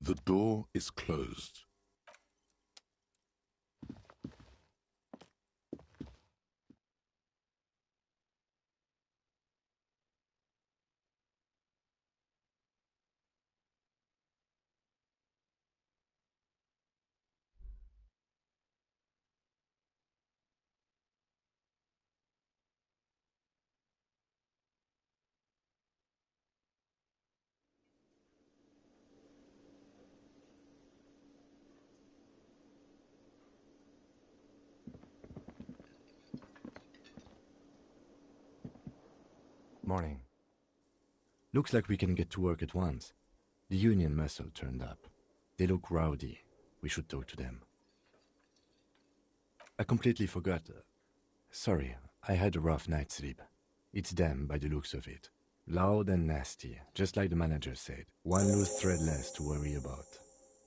The door is closed. Morning. Looks like we can get to work at once. The union muscle turned up. They look rowdy. We should talk to them. I completely forgot. Sorry, I had a rough night's sleep. It's them by the looks of it. Loud and nasty, just like the manager said. One loose thread less to worry about.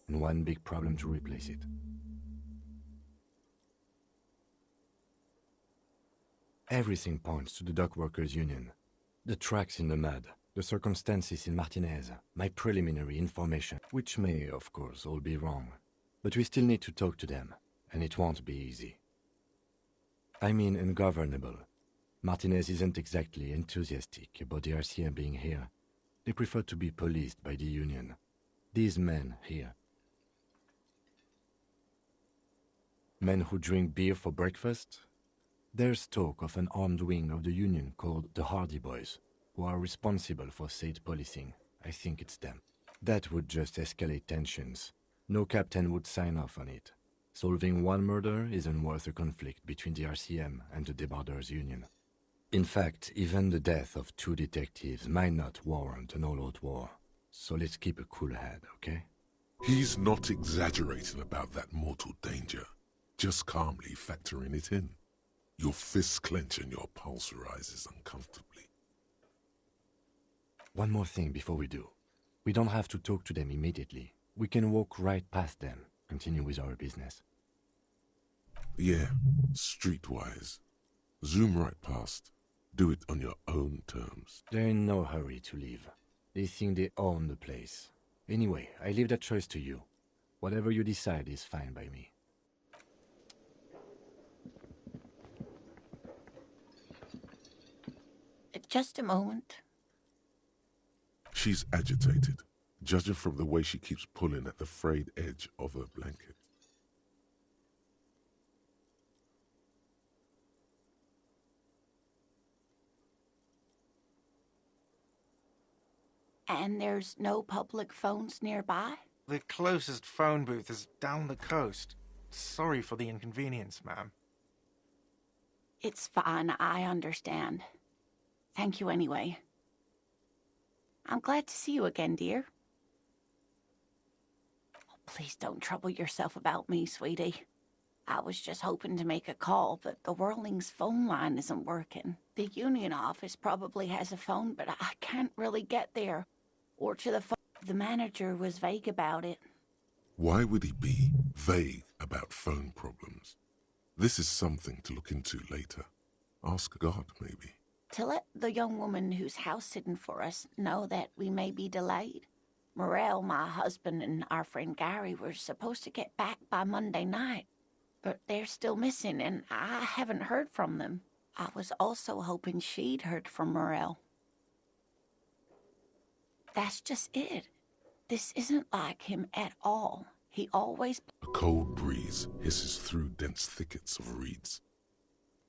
And one big problem to replace it. Everything points to the dock workers' union. The tracks in the mud, the circumstances in Martinez, my preliminary information, which may, of course, all be wrong. But we still need to talk to them, and it won't be easy. I mean ungovernable. Martinez isn't exactly enthusiastic about the RCM being here. They prefer to be policed by the union. These men here. Men who drink beer for breakfast? There's talk of an armed wing of the union called the Hardy Boys, who are responsible for said policing. I think it's them. That would just escalate tensions. No captain would sign off on it. Solving one murder isn't worth a conflict between the RCM and the Debarders Union. In fact, even the death of 2 detectives might not warrant an all-out war. So let's keep a cool head, okay? He's not exaggerating about that mortal danger, just calmly factoring it in. Your fists clench and your pulse rises uncomfortably. One more thing before we do. We don't have to talk to them immediately. We can walk right past them, continue with our business. Yeah, streetwise. Zoom right past. Do it on your own terms. They're in no hurry to leave. They think they own the place. Anyway, I leave that choice to you. Whatever you decide is fine by me. Just a moment. She's agitated, judging from the way she keeps pulling at the frayed edge of her blanket. And there's no public phones nearby? The closest phone booth is down the coast. Sorry for the inconvenience, ma'am. It's fine, I understand. Thank you anyway. I'm glad to see you again, dear. Oh, please don't trouble yourself about me, sweetie. I was just hoping to make a call, but the Whirling's phone line isn't working. The union office probably has a phone, but I can't really get there. Or to the phone. The manager was vague about it. Why would he be vague about phone problems? This is something to look into later. Ask God, maybe. To let the young woman who's house-sitting for us know that we may be delayed. Morel, my husband, and our friend Gary were supposed to get back by Monday night, but they're still missing, and I haven't heard from them. I was also hoping she'd heard from Morel. That's just it. This isn't like him at all. He always... A cold breeze hisses through dense thickets of reeds.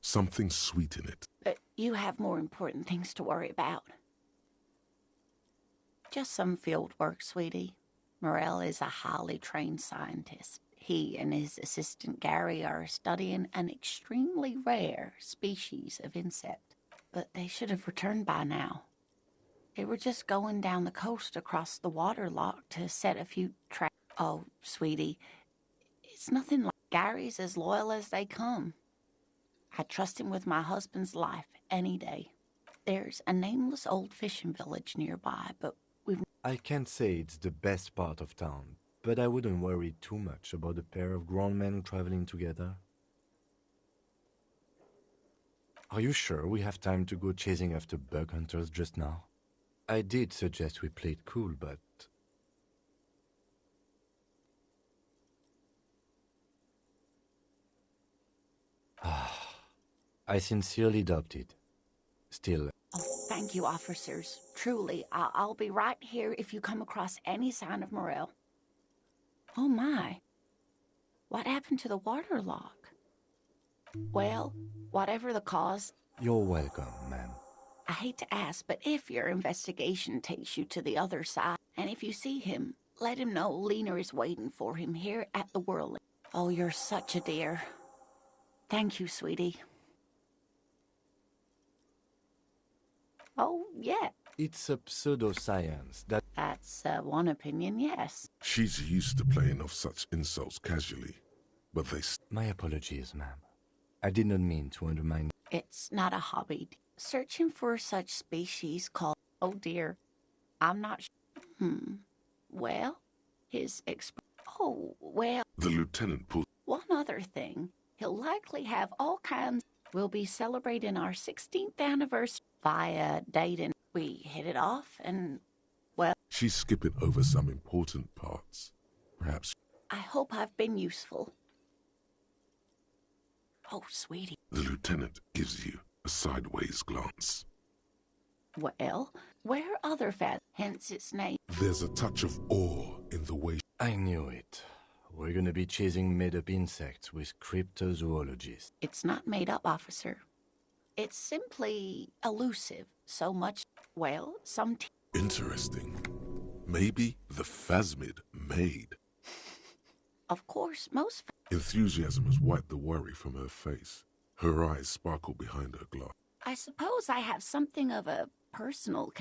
Something sweet in it. But you have more important things to worry about. Just some field work, sweetie. Morel is a highly trained scientist. He and his assistant Gary are studying an extremely rare species of insect. But they should have returned by now. They were just going down the coast across the water lock to set a few traps. Oh, sweetie, it's nothing like Gary's as loyal as they come. I trust him with my husband's life any day. There's a nameless old fishing village nearby, but we've... I can't say it's the best part of town, but I wouldn't worry too much about a pair of grown men traveling together. Are you sure we have time to go chasing after bug hunters just now? I did suggest we play it cool, but... I sincerely doubt it. Still, Oh, thank you, officers. Truly, I'll be right here if you come across any sign of Morel. Oh my. What happened to the water lock? Well, whatever the cause, you're welcome, ma'am. I hate to ask, but if your investigation takes you to the other side, and if you see him, let him know Lena is waiting for him here at the Whirling. Oh, you're such a dear. Thank you, sweetie. Oh, yeah. It's a pseudoscience that... That's one opinion, yes. She's used to playing off such insults casually, but My apologies, ma'am. I did not mean to undermine... It's not a hobby. Searching for such species called... Oh, dear. I'm not Well, Oh, well... The lieutenant pulled... One other thing. He'll likely have all kinds... We'll be celebrating our 16th anniversary via dating. We hit it off and... Well... She's skipping over some important parts. Perhaps... I hope I've been useful. Oh, sweetie. The lieutenant gives you a sideways glance. Well, where other fat, hence its name. There's a touch of awe in the way... I knew it. We're gonna be chasing made-up insects with cryptozoologists. It's not made up, officer. It's simply elusive. So much, well, some... Interesting. Maybe the phasmid made. Of course, most... Enthusiasm has wiped the worry from her face. Her eyes sparkle behind her glass. I suppose I have something of a personal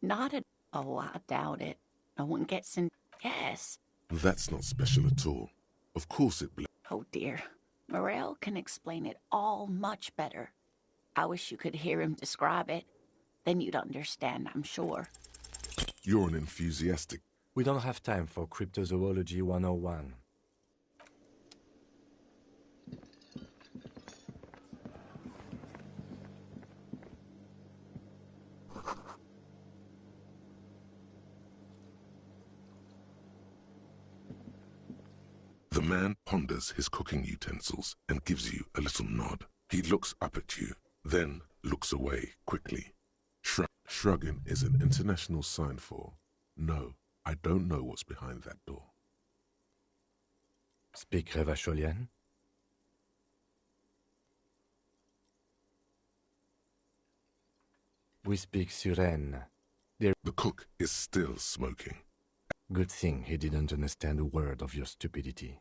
Not a... Oh, I doubt it. No one gets in... Yes. That's not special at all. Of course it... Oh, dear. Morel can explain it all much better. I wish you could hear him describe it. Then you'd understand, I'm sure. You're an enthusiastic... We don't have time for Cryptozoology 101. The man ponders his cooking utensils and gives you a little nod. He looks up at you, then looks away quickly. Shrugging is an international sign for, no, I don't know what's behind that door. Speak Revacholian? We speak Suren. The cook is still smoking. Good thing he didn't understand a word of your stupidity.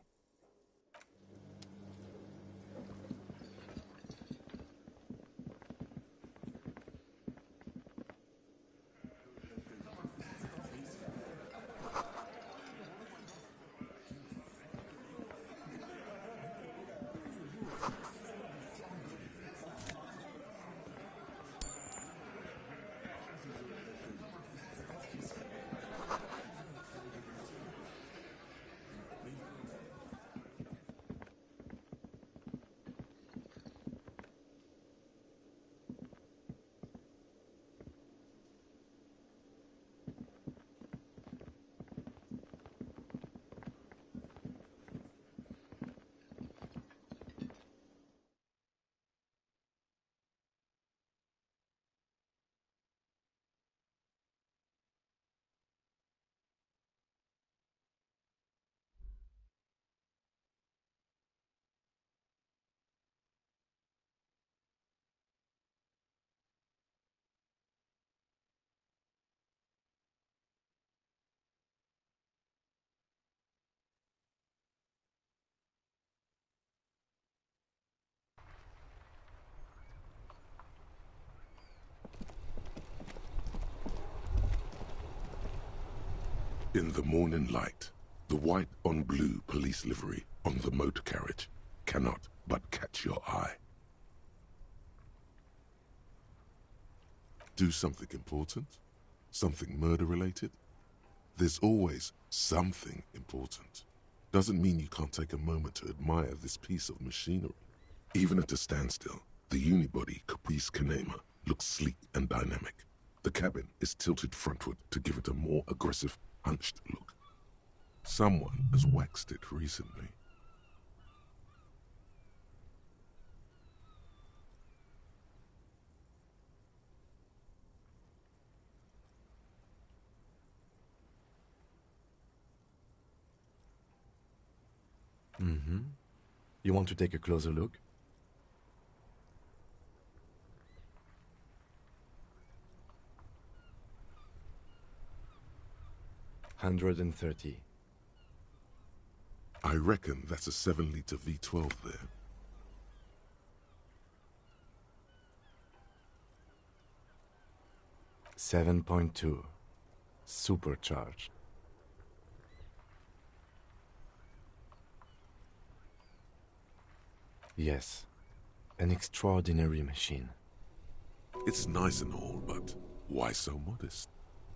In the morning light, the white on blue police livery on the motor carriage cannot but catch your eye. Do something important? Something murder-related? There's always something important. Doesn't mean you can't take a moment to admire this piece of machinery. Even at a standstill, the unibody Caprice Canema looks sleek and dynamic. The cabin is tilted frontward to give it a more aggressive, hunched look. Someone has waxed it recently. Mm-hmm. You want to take a closer look? 130. I reckon that's a 7-liter V12 there. $7.2. Supercharged. Yes, an extraordinary machine. It's nice and all, but why so modest?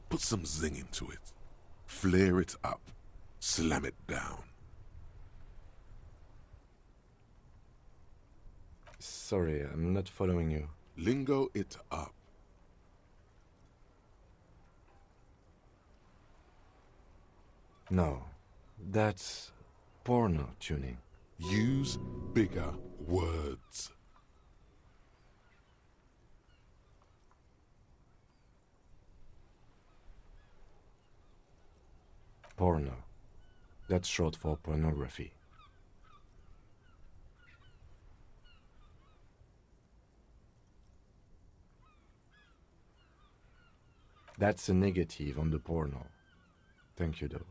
Put some zing into it. Flare it up. Slam it down. Sorry, I'm not following you. Lingo it up. No, that's porno tuning. Use bigger words. Porno. That's short for pornography. That's a negative on the porno. Thank you, though.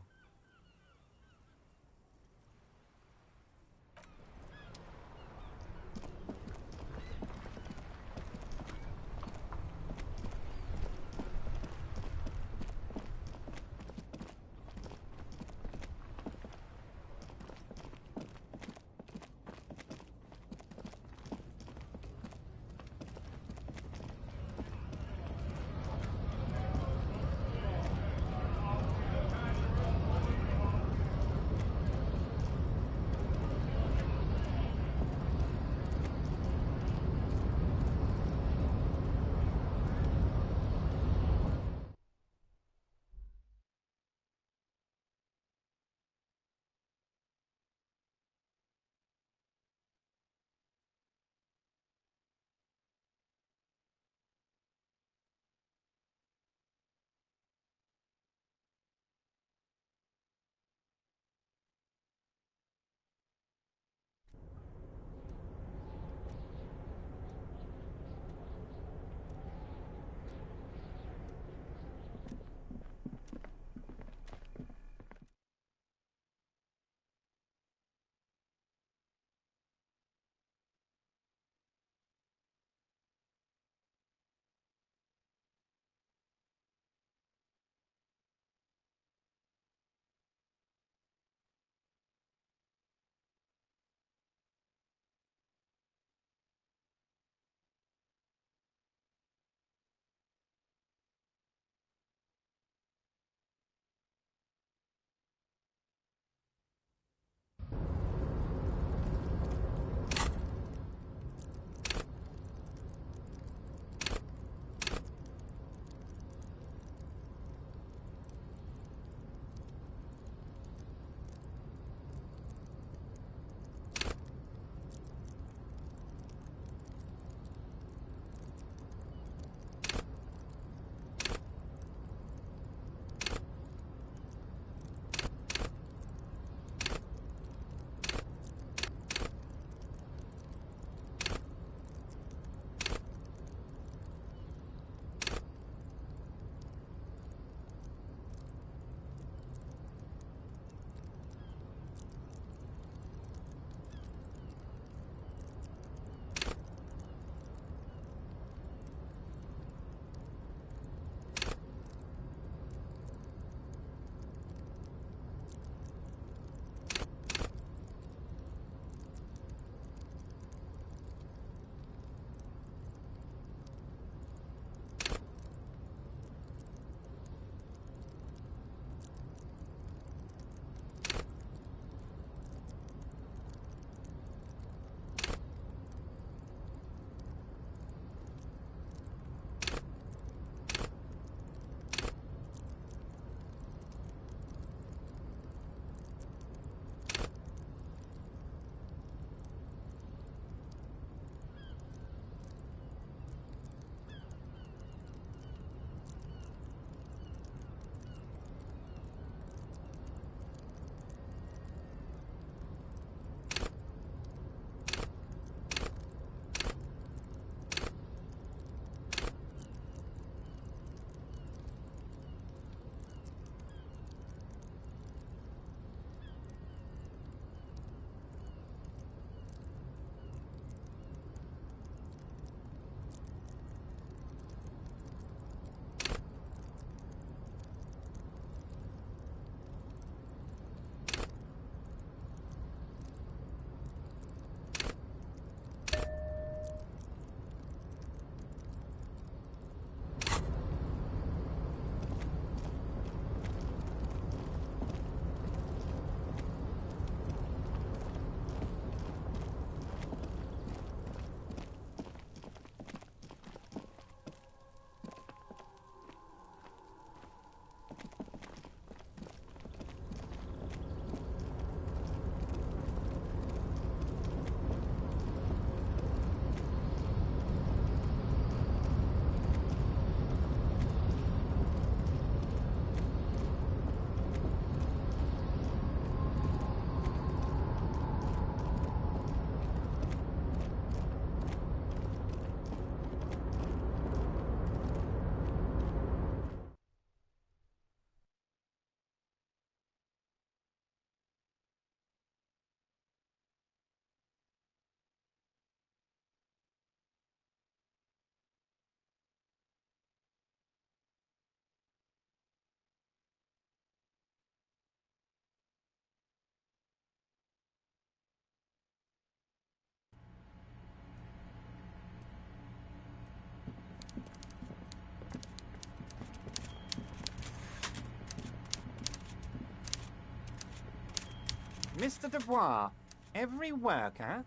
Mr. Dubois, every worker...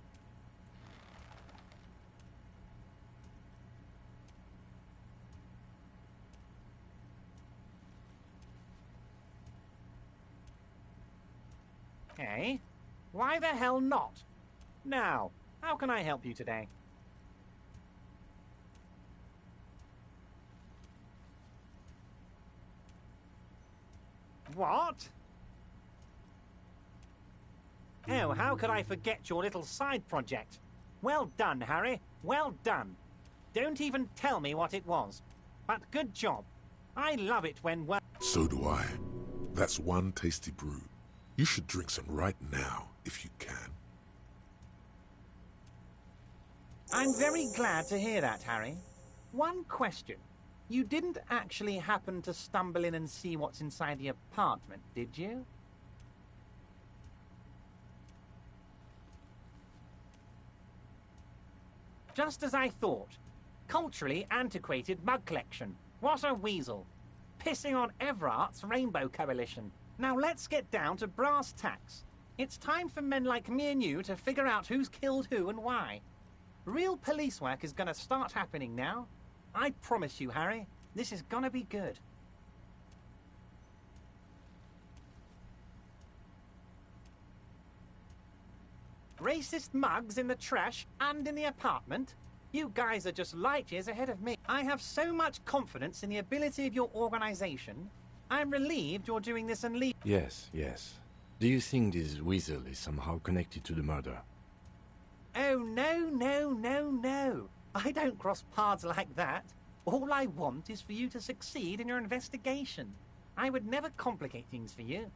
Hey, why the hell not? Now, how can I help you today? What? Oh, how could I forget your little side project? Well done, Harry. Well done. Don't even tell me what it was. But good job. I love it when... So do I. That's one tasty brew. You should drink some right now, if you can. I'm very glad to hear that, Harry. One question. You didn't actually happen to stumble in and see what's inside the apartment, did you? Just as I thought. Culturally antiquated mug collection. What a weasel. Pissing on Everart's Rainbow Coalition. Now let's get down to brass tacks. It's time for men like me and you to figure out who's killed who and why. Real police work is gonna start happening now. I promise you, Harry, this is gonna be good. Racist mugs in the trash and in the apartment? You guys are just light years ahead of me. I have so much confidence in the ability of your organization. I'm relieved you're doing this and leave. Yes, yes. Do you think this weasel is somehow connected to the murder? Oh, no. I don't cross paths like that. All I want is for you to succeed in your investigation. I would never complicate things for you.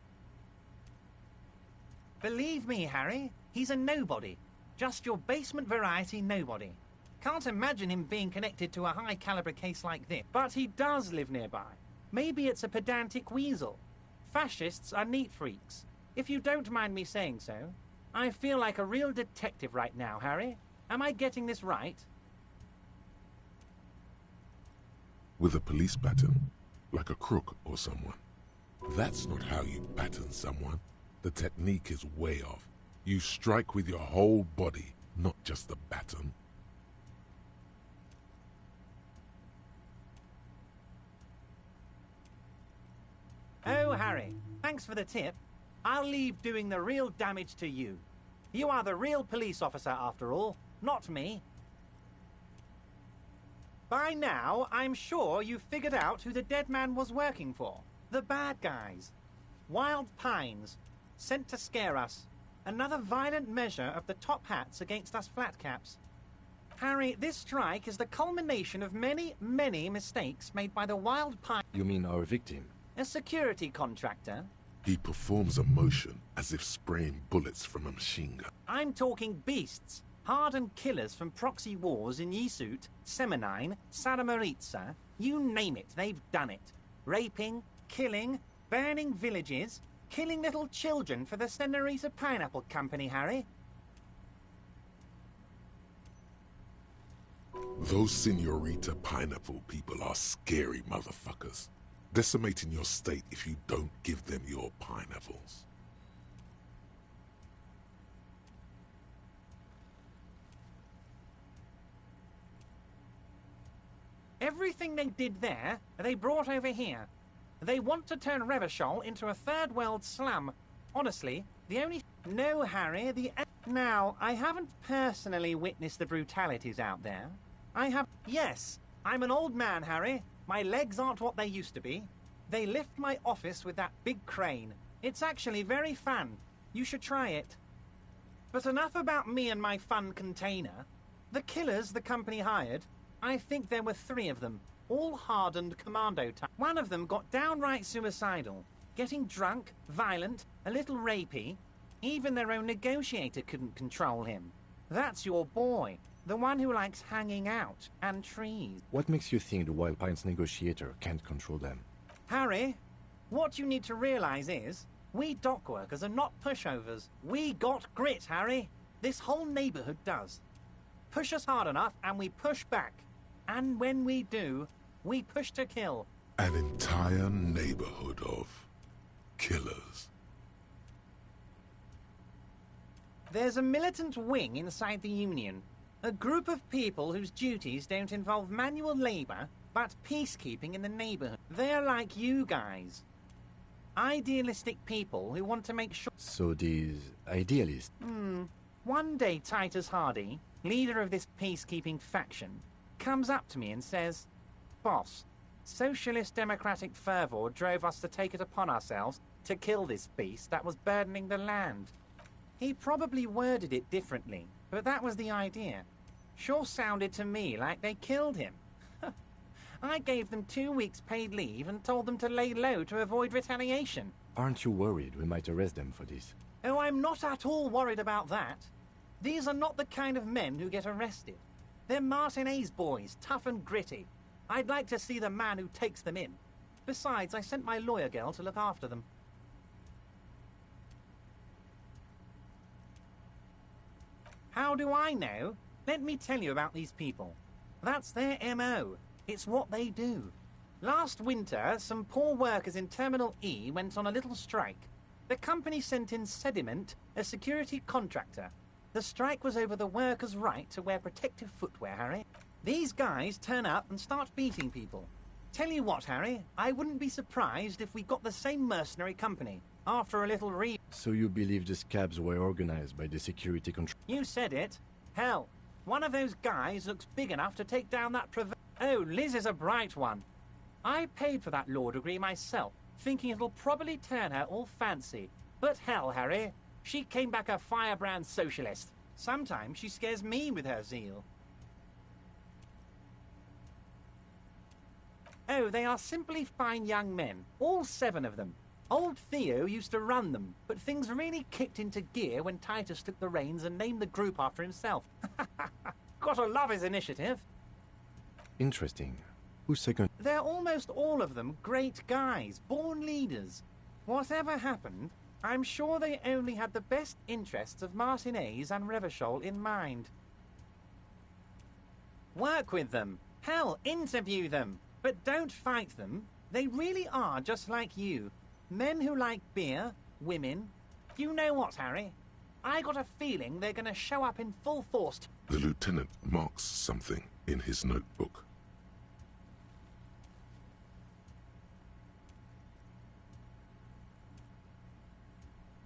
Believe me, Harry, he's a nobody. Just your basement variety nobody. Can't imagine him being connected to a high-caliber case like this. But he does live nearby. Maybe it's a pedantic weasel. Fascists are neat freaks. If you don't mind me saying so, I feel like a real detective right now, Harry. Am I getting this right? With a police baton, like a crook or someone. That's not how you baton someone. The technique is way off. You strike with your whole body, not just the baton. Oh, Harry, thanks for the tip. I'll leave doing the real damage to you. You are the real police officer, after all, not me. By now, I'm sure you've figured out who the dead man was working for. The bad guys. Wild Pines. Sent to scare us. Another violent measure of the top hats against us flatcaps. Harry, this strike is the culmination of many, many mistakes made by the Wild Pine... You mean our victim? A security contractor. He performs a motion as if spraying bullets from a machine gun. I'm talking beasts. Hardened killers from proxy wars in Yisut, Semenine, Saramaritsa. You name it, they've done it. Raping, killing, burning villages, killing little children for the Senorita Pineapple Company, Harry. Those Senorita Pineapple people are scary motherfuckers. Decimating your state if you don't give them your pineapples. Everything they did there, they brought over here. They want to turn Revachol into a third world slum. Honestly, the only... No, Harry, Now, I haven't personally witnessed the brutalities out there. I have... Yes, I'm an old man, Harry. My legs aren't what they used to be. They lift my office with that big crane. It's actually very fun. You should try it. But enough about me and my fun container. The killers the company hired, I think there were 3 of them, all hardened commando type. One of them got downright suicidal, getting drunk, violent, a little rapey. Even their own negotiator couldn't control him. That's your boy, the one who likes hanging out and trees. What makes you think the Wild Pines negotiator can't control them? Harry, what you need to realize is, we dock workers are not pushovers. We got grit, Harry. This whole neighborhood does. Push us hard enough and we push back. And when we do, we push to kill. An entire neighborhood of killers. There's a militant wing inside the Union. A group of people whose duties don't involve manual labor, but peacekeeping in the neighborhood. They're like you guys. Idealistic people who want to make sure... So these idealists... One day Titus Hardy, leader of this peacekeeping faction, comes up to me and says, "Boss, socialist democratic fervor drove us to take it upon ourselves to kill this beast that was burdening the land." He probably worded it differently, but that was the idea. Sure sounded to me like they killed him. I gave them 2 weeks paid leave and told them to lay low to avoid retaliation. Aren't you worried we might arrest them for this? Oh, I'm not at all worried about that. These are not the kind of men who get arrested. They're Martinez boys, tough and gritty. I'd like to see the man who takes them in. Besides, I sent my lawyer girl to look after them. How do I know? Let me tell you about these people. That's their MO. It's what they do. Last winter, some poor workers in Terminal E went on a little strike. The company sent in Sediment, a security contractor. The strike was over the workers' right to wear protective footwear, Harry. These guys turn up and start beating people. Tell you what, Harry, I wouldn't be surprised if we got the same mercenary company after a little So you believe the scabs were organized by the security control? You said it. Hell, one of those guys looks big enough to take down that Oh, Liz is a bright one. I paid for that law degree myself, thinking it'll probably turn her all fancy. But hell, Harry, she came back a firebrand socialist. Sometimes she scares me with her zeal. Oh, they are simply fine young men, all 7 of them. Old Theo used to run them, but things really kicked into gear when Titus took the reins and named the group after himself. Gotta love his initiative. Interesting. Who's second? They're almost all of them great guys, born leaders. Whatever happened, I'm sure they only had the best interests of Martinez and Revachol in mind. Work with them. Hell, interview them. But don't fight them. They really are just like you. Men who like beer, women. You know what, Harry? I got a feeling they're going to show up in full force. The lieutenant marks something in his notebook.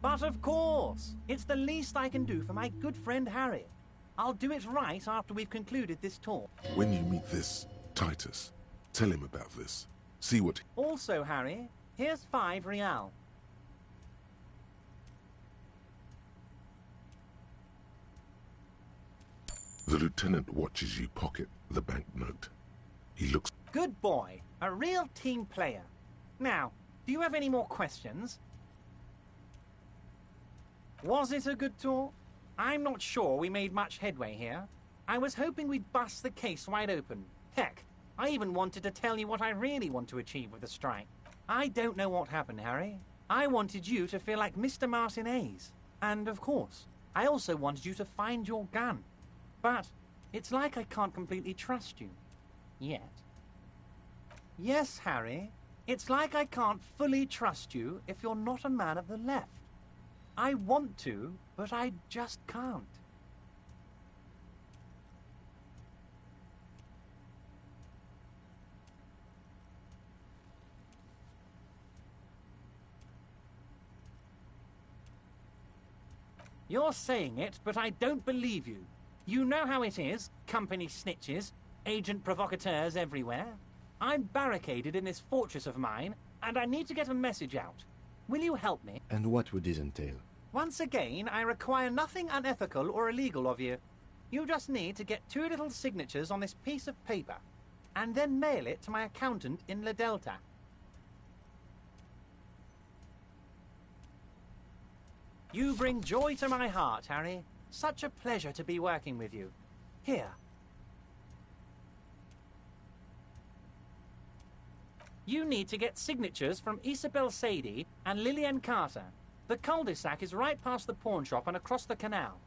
But of course, it's the least I can do for my good friend Harry. I'll do it right after we've concluded this talk. When you meet this Titus, tell him about this. See what... Also, Harry, here's 5 real. The lieutenant watches you pocket the banknote. He looks... Good boy. A real team player. Now, do you have any more questions? Was it a good tour? I'm not sure we made much headway here. I was hoping we'd bust the case wide open. Heck, I even wanted to tell you what I really want to achieve with the strike. I don't know what happened, Harry. I wanted you to feel like Mr. Martinez. And, of course, I also wanted you to find your gun. But it's like I can't completely trust you. Yet. Yes, Harry. It's like I can't fully trust you if you're not a man of the left. I want to, but I just can't. You're saying it, but I don't believe you. You know how it is, company snitches, agent provocateurs everywhere. I'm barricaded in this fortress of mine, and I need to get a message out. Will you help me? And what would this entail? Once again, I require nothing unethical or illegal of you. You just need to get 2 little signatures on this piece of paper, and then mail it to my accountant in La Delta. You bring joy to my heart, Harry. Such a pleasure to be working with you. Here. You need to get signatures from Isabel Sadie and Lillian Carter. The cul-de-sac is right past the pawn shop and across the canal.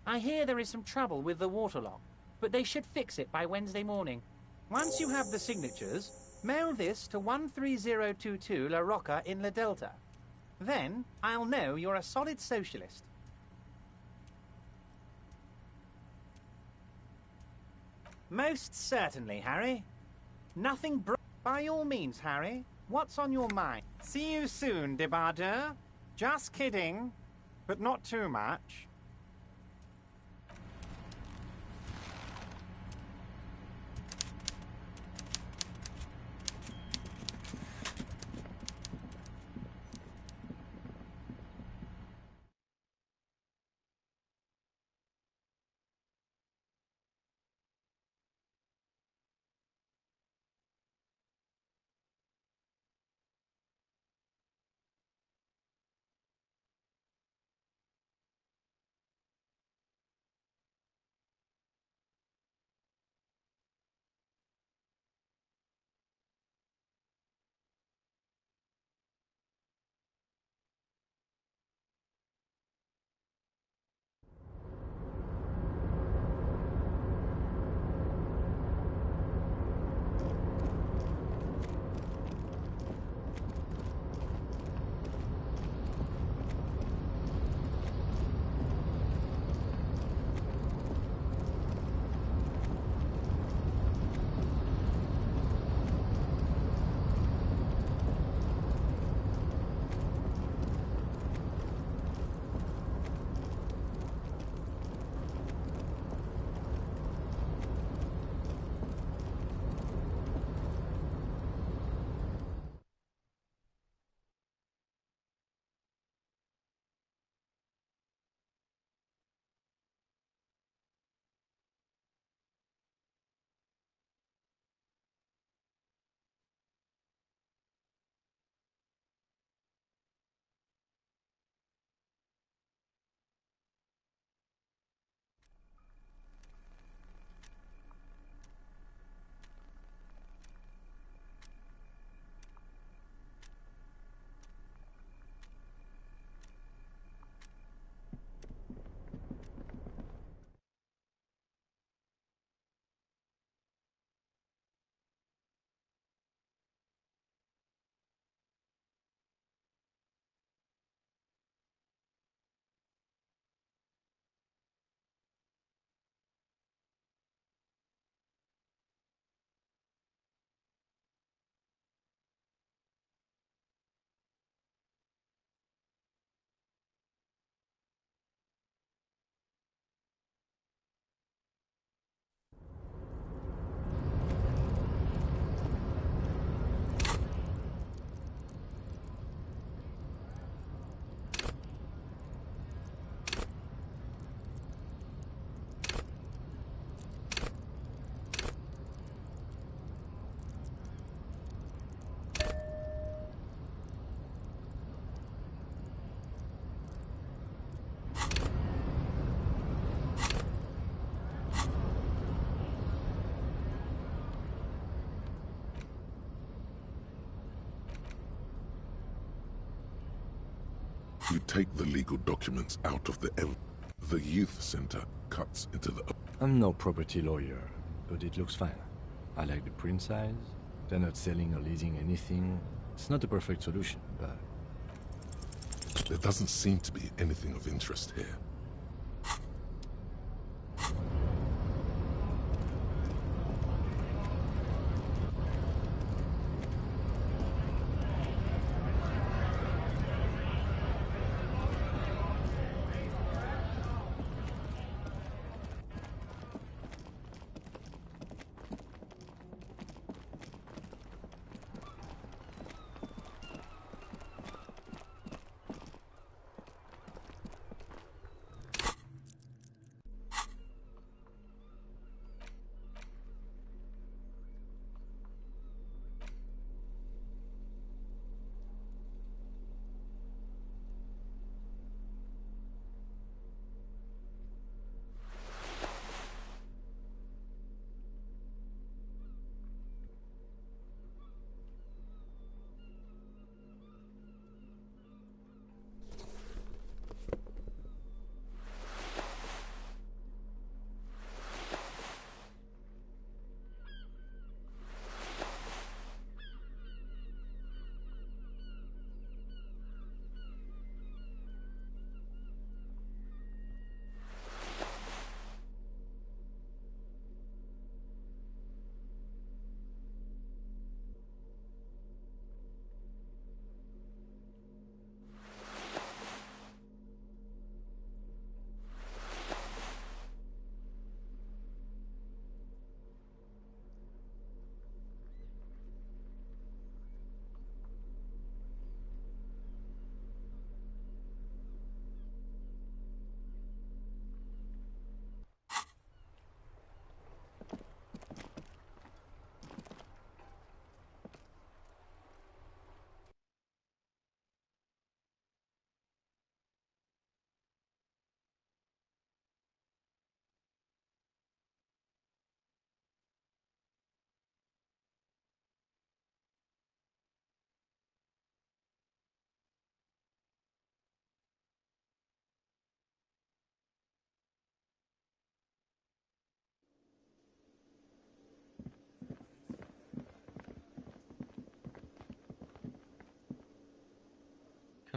I hear there is some trouble with the water lock, but they should fix it by Wednesday morning. Once you have the signatures, mail this to 13022 La Rocca in La Delta. Then I'll know you're a solid socialist. Most certainly, Harry. Nothing by all means, Harry. What's on your mind? See you soon, Debardeur. Just kidding, but not too much. You take the legal documents out of the youth center cuts into the... I'm no property lawyer, but it looks fine. I like the print size. They're not selling or leasing anything. It's not the perfect solution, but... There doesn't seem to be anything of interest here.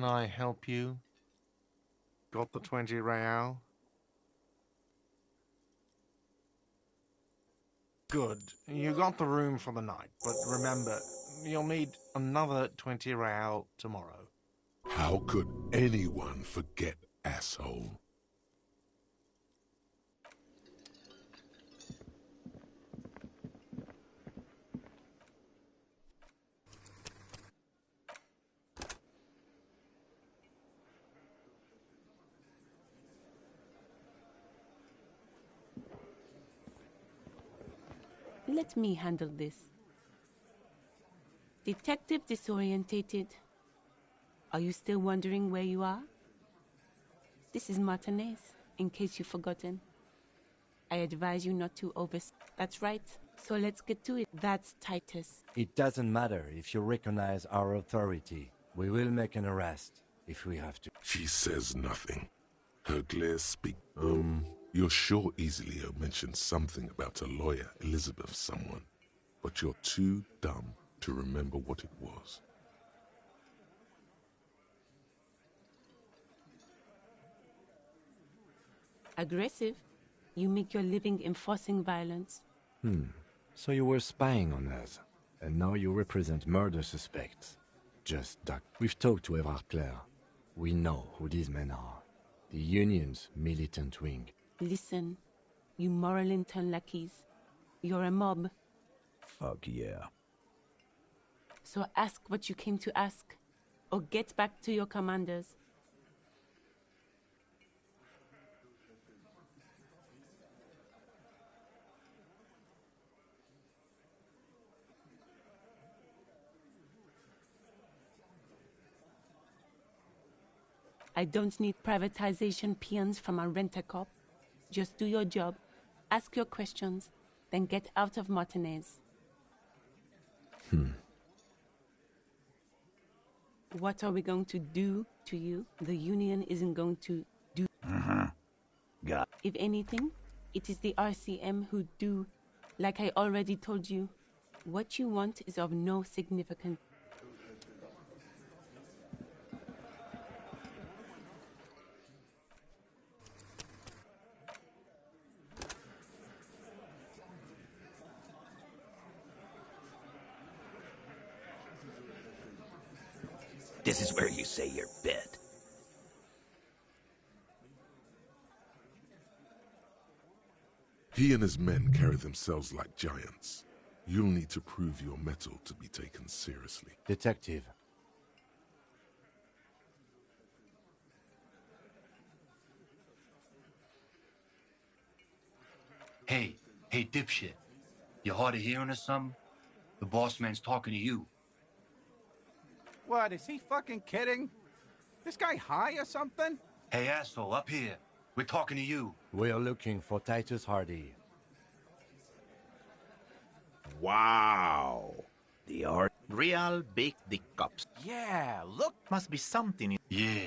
Can I help you? Got the 20 real? Good. You got the room for the night, but remember, you'll need another 20 real tomorrow. How could anyone forget, asshole? Let me handle this. Detective disorientated. Are you still wondering where you are? This is Martinez, in case you've forgotten. I advise you not to That's right. So let's get to it. That's Titus. It doesn't matter if you recognize our authority. We will make an arrest if we have to. She says nothing. Her glare speak. You're sure Easilio mentioned something about a lawyer, Elizabeth someone, but you're too dumb to remember what it was. Aggressive? You make your living enforcing violence. So you were spying on us, and now you represent murder suspects. Just duck. We've talked to Everard Clare. We know who these men are. The Union's militant wing. Listen, you moral intern lackeys. You're a mob. Fuck yeah. So ask what you came to ask, or get back to your commanders. I don't need privatization peons from a rent-a-cop. Just do your job, ask your questions, then get out of Martinez. What are we going to do to you? The Union isn't going to do. Got. If anything, it is the RCM who do. Like I already told you, what you want is of no significance. This is where you say your bit. He and his men carry themselves like giants. You'll need to prove your mettle to be taken seriously. Detective. Hey, dipshit. You hard of hearing or something? The boss man's talking to you. What, is he fucking kidding? This guy high or something? Hey, asshole, up here. We're talking to you. We are looking for Titus Hardy. Wow. The art. Real big dick cops. Yeah, look, must be something. Yeah,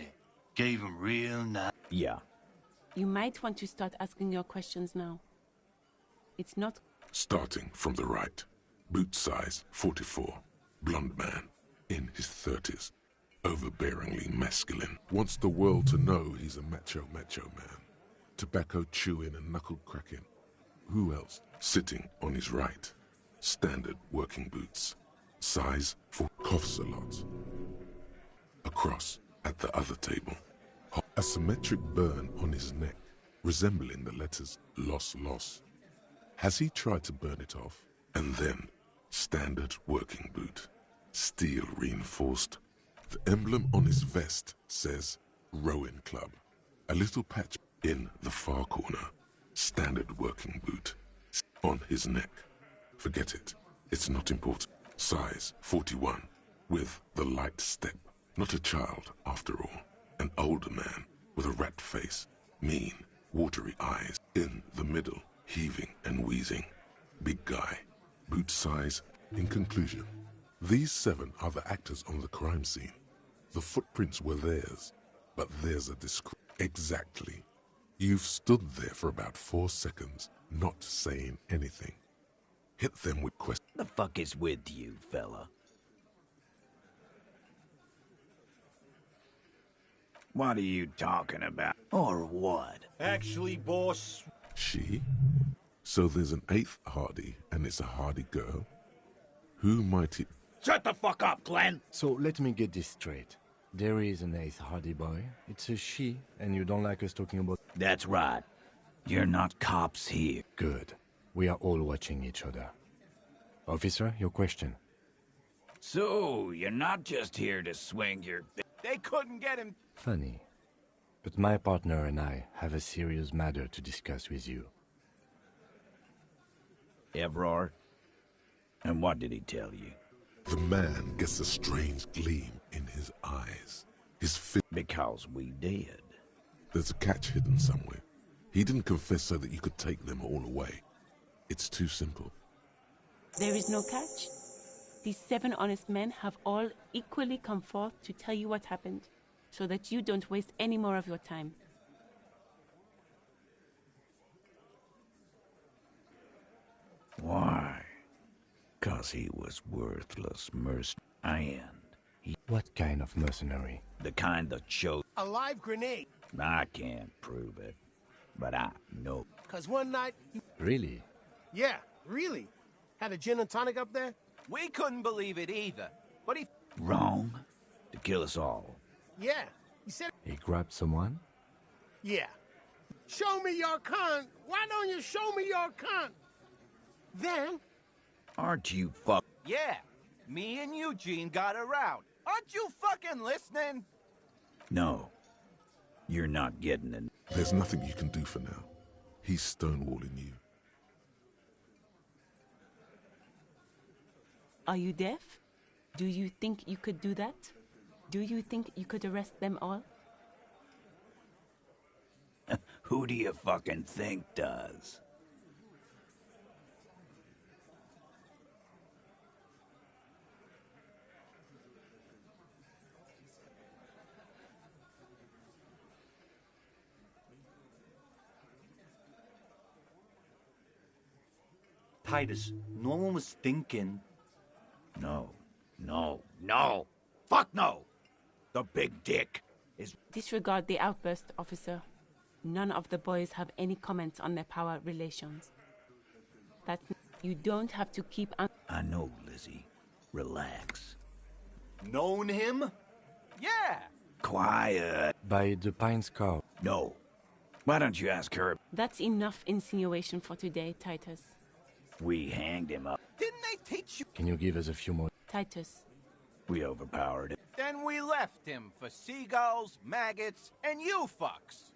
gave him real nice. Yeah. You might want to start asking your questions now. It's not... Starting from the right. Boot size 44. Blonde man. In his 30s. Overbearingly masculine. Wants the world to know he's a macho man. Tobacco chewing and knuckle cracking. Who else? Sitting on his right. Standard working boots. Size 4. Coughs a lot. Across at the other table. A symmetric burn on his neck, resembling the letters loss. Has he tried to burn it off? And then, standard working boot. Steel reinforced. The emblem on his vest says Rowing Club. A little patch in the far corner. Standard working boot. On his neck. Forget it. It's not important. Size 41. With the light step. Not a child, after all. An older man with a rat face. Mean, watery eyes. In the middle. Heaving and wheezing. Big guy. Boot size. In conclusion, these 7 are the actors on the crime scene. The footprints were theirs, but there's a discrepancy. Exactly. You've stood there for about 4 seconds, not saying anything. Hit them with questions. The fuck is with you, fella? What are you talking about? Or what? Actually, boss... She? So there's an 8th Hardy, and it's a Hardy girl? Who might it... Shut the fuck up, Glenn! So let me get this straight. There is an 8th Hardy boy. It's a she, and you don't like us talking about... That's right. You're not cops here. Good. We are all watching each other. Officer, your question. So, you're not just here to swing your... They couldn't get him... Funny. But my partner and I have a serious matter to discuss with you. Evrard? And what did he tell you? The man gets a strange gleam in his eyes. Because we did. There's a catch hidden somewhere. He didn't confess so that you could take them all away. It's too simple. There is no catch. These 7 honest men have all equally come forth to tell you what happened, so that you don't waste any more of your time. Why? 'Cause he was worthless mercenary. And What kind of mercenary? the kind that chose... A live grenade. I can't prove it, but I know. 'Cause one night... Really? Yeah, really. Had a gin and tonic up there? We couldn't believe it either. But he... Wrong? To kill us all. Yeah. He said... He grabbed someone? Yeah. Show me your cunt. Why don't you show me your cunt? Then... Aren't you fuck... Yeah. Me and Eugene got around. Aren't you fucking listening? No. You're not getting it. There's nothing you can do for now. He's stonewalling you. Are you deaf? Do you think you could do that? Do you think you could arrest them all? Who do you fucking think does? Titus, no one was thinking... No. No. No. Fuck no! The big dick is... Disregard the outburst, officer. None of the boys have any comments on their power relations. That's... You don't have to keep... I know, Lizzie. Relax. Known him? Yeah. Quiet. By the Pines car. No. Why don't you ask her? That's enough insinuation for today, Titus. We hanged him up. Didn't they teach you? Can you give us a few more? Titus. We overpowered him. Then we left him for seagulls, maggots, and you fucks.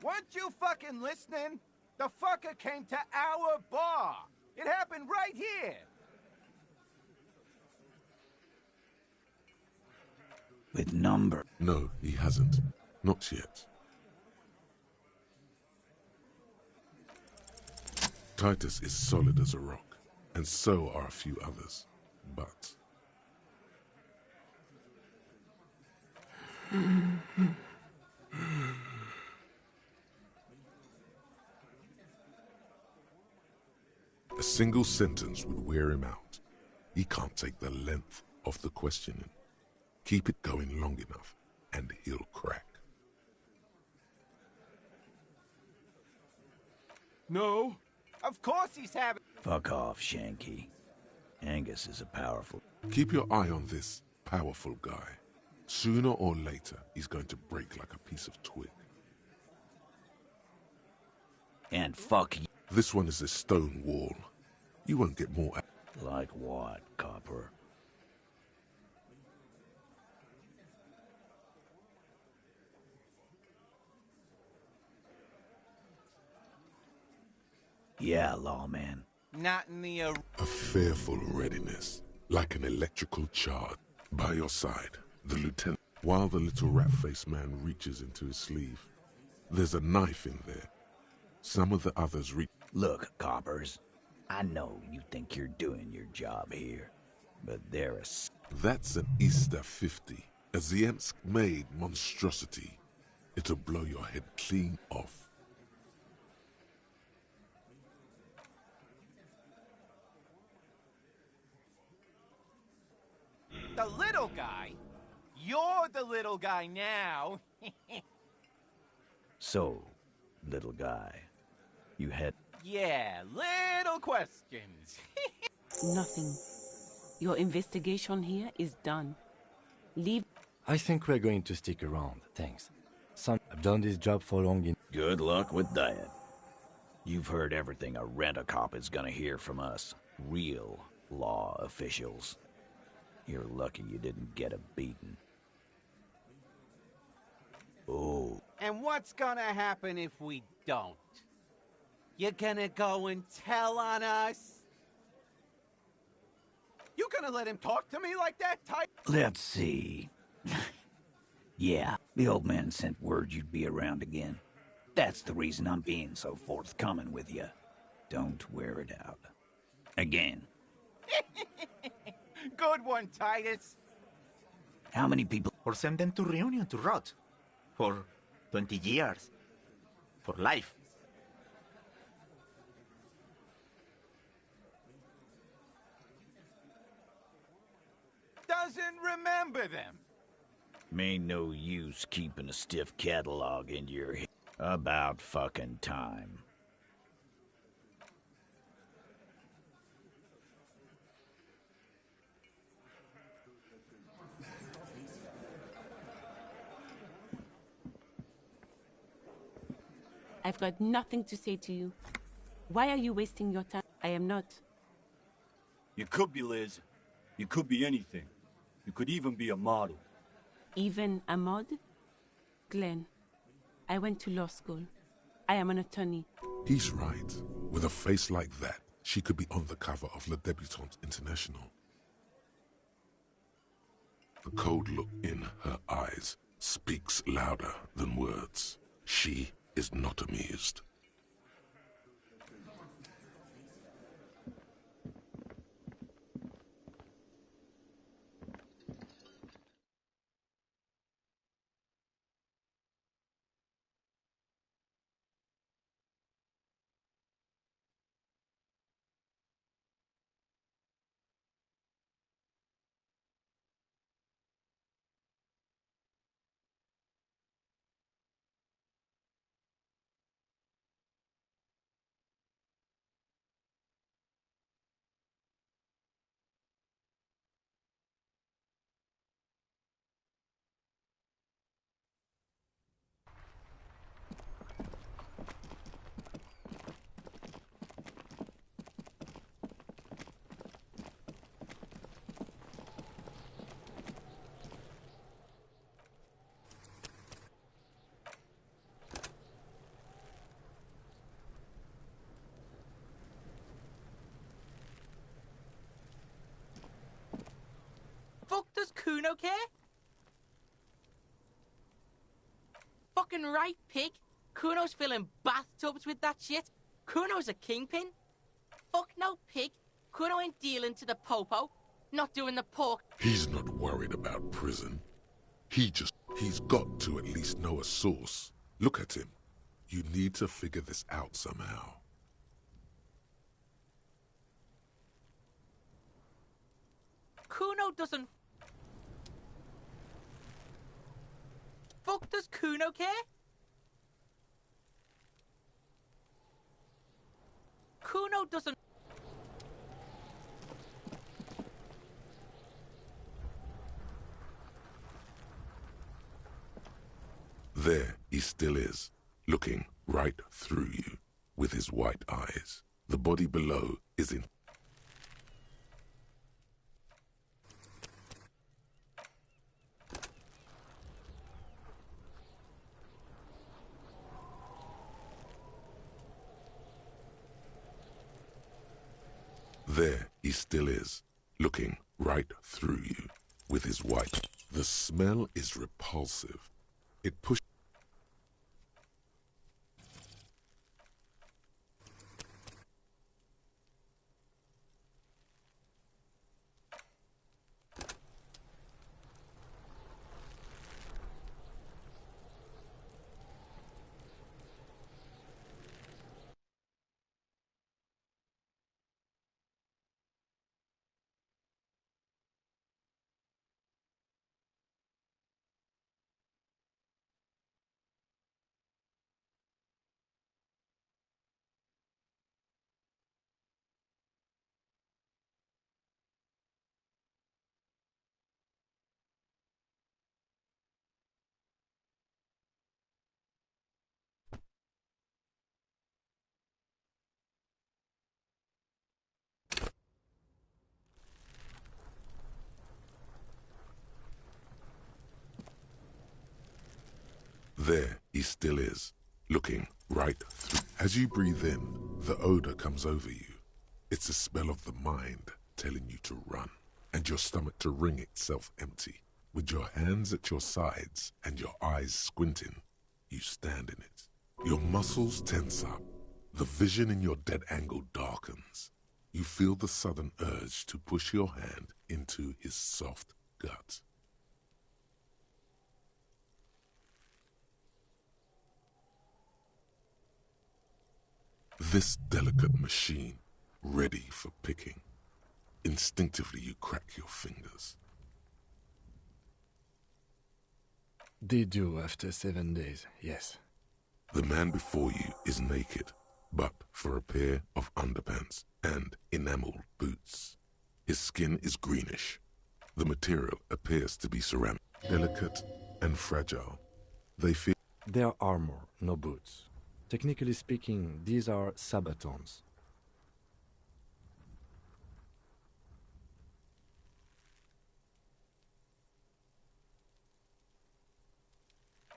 Weren't you fucking listening? The fucker came to our bar. It happened right here. With number. No, he hasn't. Not yet. Titus is solid as a rock, and so are a few others. But... a single sentence would wear him out. He can't take the length of the questioning. Keep it going long enough, and he'll crack. No. Of course he's having... Fuck off, Shanky. Angus is a powerful... Keep your eye on this powerful guy. Sooner or later, he's going to break like a piece of twig. And fuck you. This one is a stone wall. You won't get more... Like what, Copper? Yeah, lawman. Not in the... A fearful readiness, like an electrical charge. By your side, the lieutenant, while the little rat-faced man reaches into his sleeve. There's a knife in there. Some of the others reach... Look, Coppers, I know you think you're doing your job here, but there is... That's an Easter 50, a Ziemsk-made monstrosity. It'll blow your head clean off. The little guy? You're the little guy now. So, little guy, you had... Yeah, little questions. Nothing. Your investigation here is done. Leave. I think we're going to stick around, thanks. I've done this job for long enough. Good luck with that. You've heard everything a rent-a-cop is gonna hear from us. Real law officials. You're lucky you didn't get a beating. Oh. And what's gonna happen if we don't? You gonna go and tell on us? You gonna let him talk to me like that, Ty? Let's see. Yeah, the old man sent word you'd be around again. That's the reason I'm being so forthcoming with you. Don't wear it out. Again. Good one, Titus. How many people... Or send them to Reunion to rot. For 20 years. For life. Doesn't remember them. Ain't no use keeping a stiff catalog in your head. About fucking time. I've got nothing to say to you. Why are you wasting your time? I am not. You could be, Liz. You could be anything. You could even be a model. Even a mod? Glenn, I went to law school. I am an attorney. He's right. With a face like that, she could be on the cover of Le Debutante International. The cold look in her eyes speaks louder than words. She is not amused. Fuck does Kuno care? Fucking right, pig. Kuno's filling bathtubs with that shit. Kuno's a kingpin. Fuck no, pig. Kuno ain't dealing to the popo. Not doing the pork. He's not worried about prison. He's got to at least know a source. Look at him. You need to figure this out somehow. Kuno doesn't... Fuck does Kuno care? Kuno doesn't... There he still is, looking right through you with his white eyes. The body below is in... There he still is, looking right through you with his white... The smell is repulsive. It pushes... There he still is, looking right through. As you breathe in, the odor comes over you. It's a spell of the mind telling you to run, and your stomach to wring itself empty. With your hands at your sides and your eyes squinting, you stand in it. Your muscles tense up. The vision in your dead angle darkens. You feel the sudden urge to push your hand into his soft gut. This delicate machine, ready for picking. Instinctively you crack your fingers. They do after 7 days, yes. The man before you is naked, but for a pair of underpants and enameled boots. His skin is greenish. The material appears to be ceramic, delicate and fragile. They feel... They are armor, no boots. Technically speaking, these are sabatons.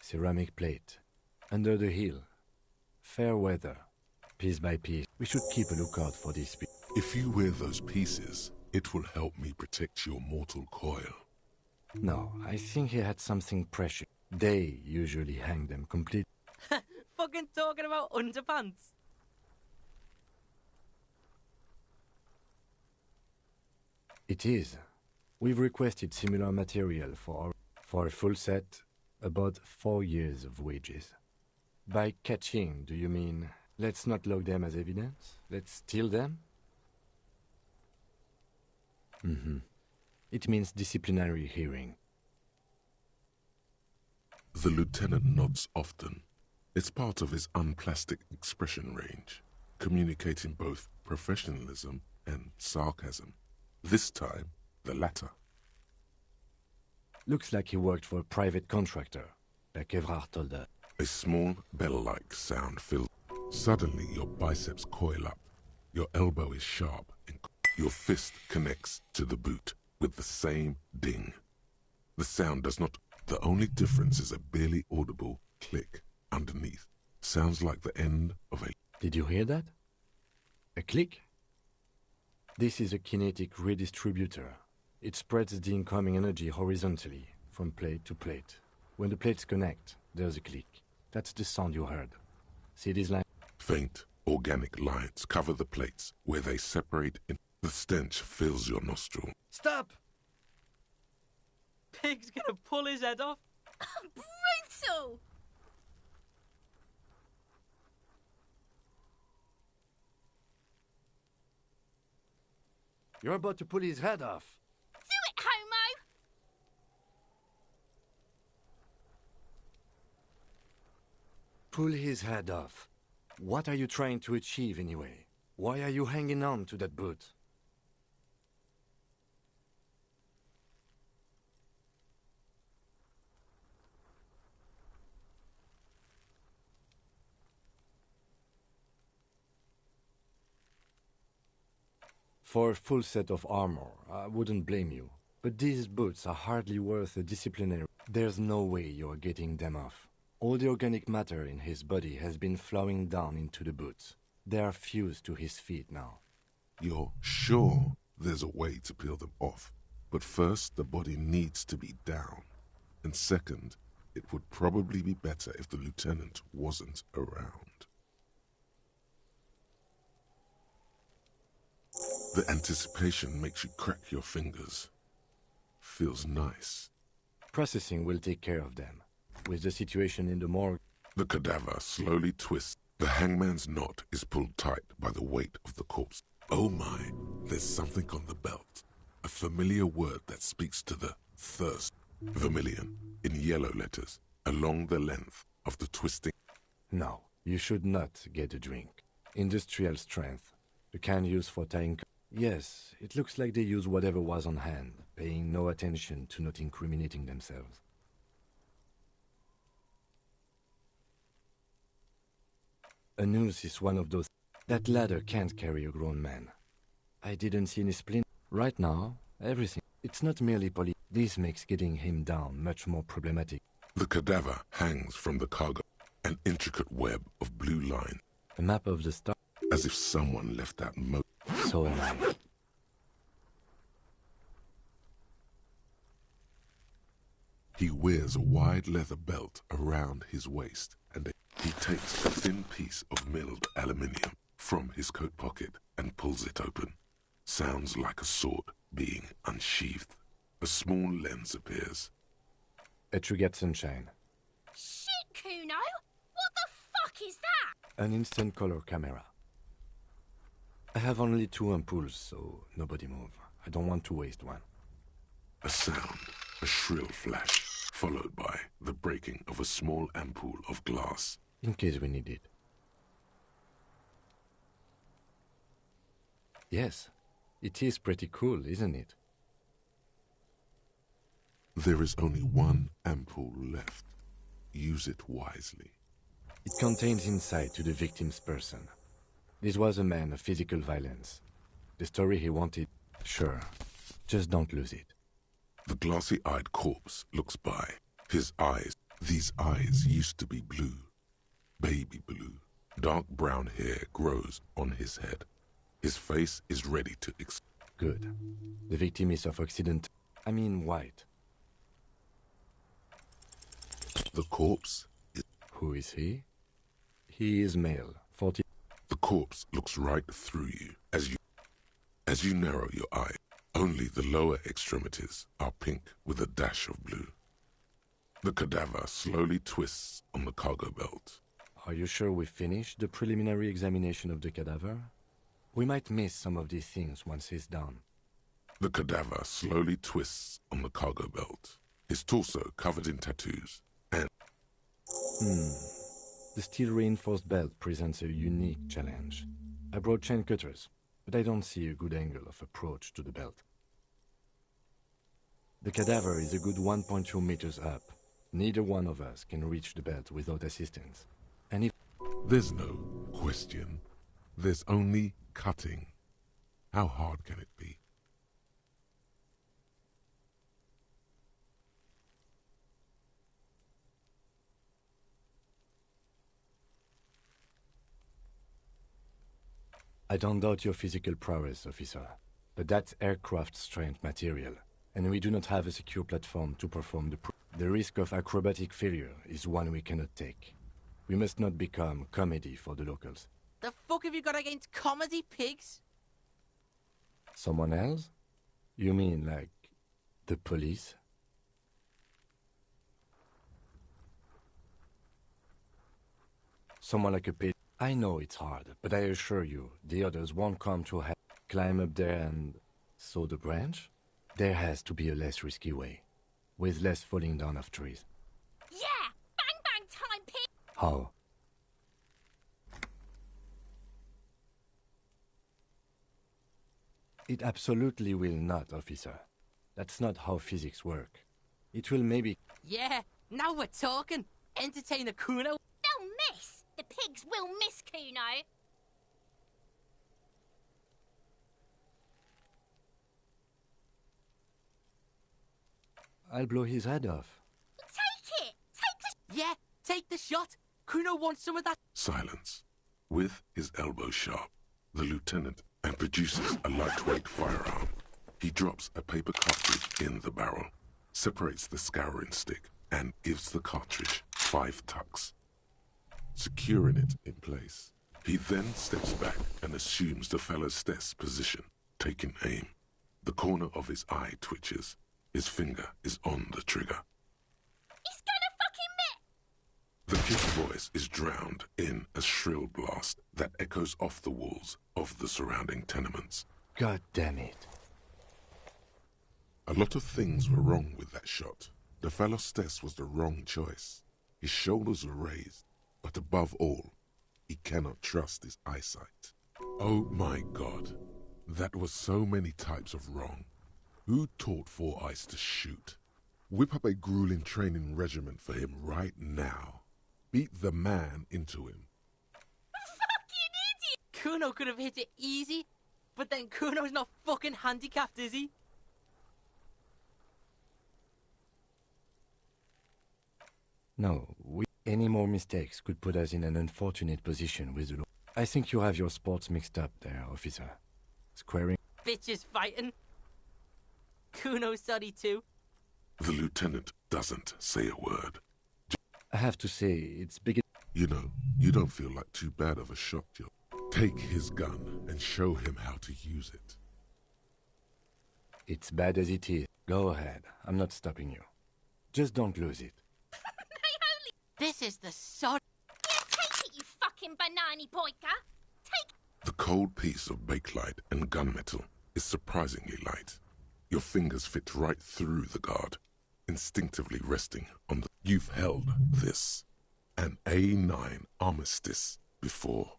Ceramic plate. Under the heel. Fair weather. Piece by piece. We should keep a lookout for these pieces. If you wear those pieces, it will help me protect your mortal coil. No, I think he had something precious. They usually hang them complete. Fucking talking about underpants. It is. We've requested similar material for a full set, about 4 years of wages. By catching, do you mean let's not log them as evidence? Let's steal them? It means disciplinary hearing. The lieutenant nods often. It's part of his unplastic expression range, communicating both professionalism and sarcasm. This time, the latter. Looks like he worked for a private contractor, like Evrard told us. A small bell-like sound fills. Suddenly, your biceps coil up. Your elbow is sharp, and your fist connects to the boot with the same ding. The sound does not... The only difference is a barely audible click underneath. Sounds like the end of a... Did you hear that? A click? This is a kinetic redistributor. It spreads the incoming energy horizontally, from plate to plate. When the plates connect, there's a click. That's the sound you heard. See these lines? Faint, organic lines cover the plates where they separate in... The stench fills your nostril. Stop! Pig's gonna pull his head off. Brutal! You're about to pull his head off. Do it, homo! Pull his head off. What are you trying to achieve anyway? Why are you hanging on to that boot? For a full set of armor, I wouldn't blame you. But these boots are hardly worth a disciplinary... There's no way you're getting them off. All the organic matter in his body has been flowing down into the boots. They are fused to his feet now. You're sure there's a way to peel them off? But first, the body needs to be down. And second, it would probably be better if the lieutenant wasn't around. The anticipation makes you crack your fingers. Feels nice. Processing will take care of them. With the situation in the morgue... The cadaver slowly twists. The hangman's knot is pulled tight by the weight of the corpse. Oh my, there's something on the belt. A familiar word that speaks to the thirst. Vermilion, in yellow letters, along the length of the twisting... No, you should not get a drink. Industrial strength. The kind used for tying... Yes, it looks like they use whatever was on hand, paying no attention to not incriminating themselves. A noose is one of those... That ladder can't carry a grown man. I didn't see any splint. Right now, everything... It's not merely This makes getting him down much more problematic. The cadaver hangs from the cargo, an intricate web of blue line. A map of the star. As if someone left that So am I. He wears a wide leather belt around his waist, and he takes a thin piece of milled aluminium from his coat pocket and pulls it open. Sounds like a sword being unsheathed. A small lens appears. A Truget Sunshine. Shit, Kuno! What the fuck is that? An instant color camera. I have only 2 ampoules, so nobody move. I don't want to waste one. A sound, a shrill flash, followed by the breaking of a small ampoule of glass. In case we need it. Yes, it is pretty cool, isn't it? There is only one ampoule left. Use it wisely. It contains insight to the victim's person. This was a man of physical violence. The story he wanted, sure. Just don't lose it. The glassy-eyed corpse looks by. His eyes, these eyes used to be blue. Baby blue. Dark brown hair grows on his head. His face is ready to Good. The victim is of white. The corpse is... Who is he? He is male, 40... The corpse looks right through you as you narrow your eye. Only the lower extremities are pink with a dash of blue. The cadaver slowly twists on the cargo belt. Are you sure we finished the preliminary examination of the cadaver? We might miss some of these things once he's done. The cadaver slowly twists on the cargo belt, his torso covered in tattoos, and... The steel-reinforced belt presents a unique challenge. I brought chain cutters, but I don't see a good angle of approach to the belt. The cadaver is a good 1.2 meters up. Neither one of us can reach the belt without assistance. And if... There's no question. There's only cutting. How hard can it be? I don't doubt your physical prowess, officer, but that's aircraft-strength material, and we do not have a secure platform to perform the risk of acrobatic failure is one we cannot take. We must not become comedy for the locals. The fuck have you got against comedy, pigs? Someone else? You mean, like, the police? Someone like a pig. I know it's hard, but I assure you, the others won't come to climb up there and saw the branch. There has to be a less risky way, with less falling down of trees. Yeah! Bang bang time, pig! How? It absolutely will not, officer. That's not how physics work. It will maybe... Yeah, now we're talking. Entertainer Kuno. They'll miss! The pigs will miss Kuno. I'll blow his head off. Take it! Take the... Yeah, take the shot. Kuno wants some of that... Silence. With his elbow sharp, the lieutenant and produces a lightweight firearm. He drops a paper cartridge in the barrel, separates the scouring stick, and gives the cartridge 5 tucks, securing it in place. He then steps back and assumes the fellow's desk position, taking aim. The corner of his eye twitches. His finger is on the trigger. He's gonna fucking miss! The kid's voice is drowned in a shrill blast that echoes off the walls of the surrounding tenements. God damn it. A lot of things were wrong with that shot. The fellow's desk was the wrong choice. His shoulders were raised, but above all, he cannot trust his eyesight. Oh my God, that was so many types of wrong. Who taught Four Eyes to shoot? Whip up a grueling training regimen for him right now. Beat the man into him. Fucking idiot! Kuno could have hit it easy, but then Kuno's not fucking handicapped, is he? No, any more mistakes could put us in an unfortunate position with the law. I think you have your sports mixed up there, officer. Squaring. Bitches fighting. Kuno's sorry too. The lieutenant doesn't say a word. I have to say, it's big. You know, you don't feel like too bad of a shot, Joe. Take his gun and show him how to use it. It's bad as it is. Go ahead. I'm not stopping you. Just don't lose it. This is the sod. Yeah, take it, you fucking banani boyka. Take The cold piece of bakelite and gunmetal is surprisingly light. Your fingers fit right through the guard, instinctively resting on the... You've held this, an A9 Armistice, before.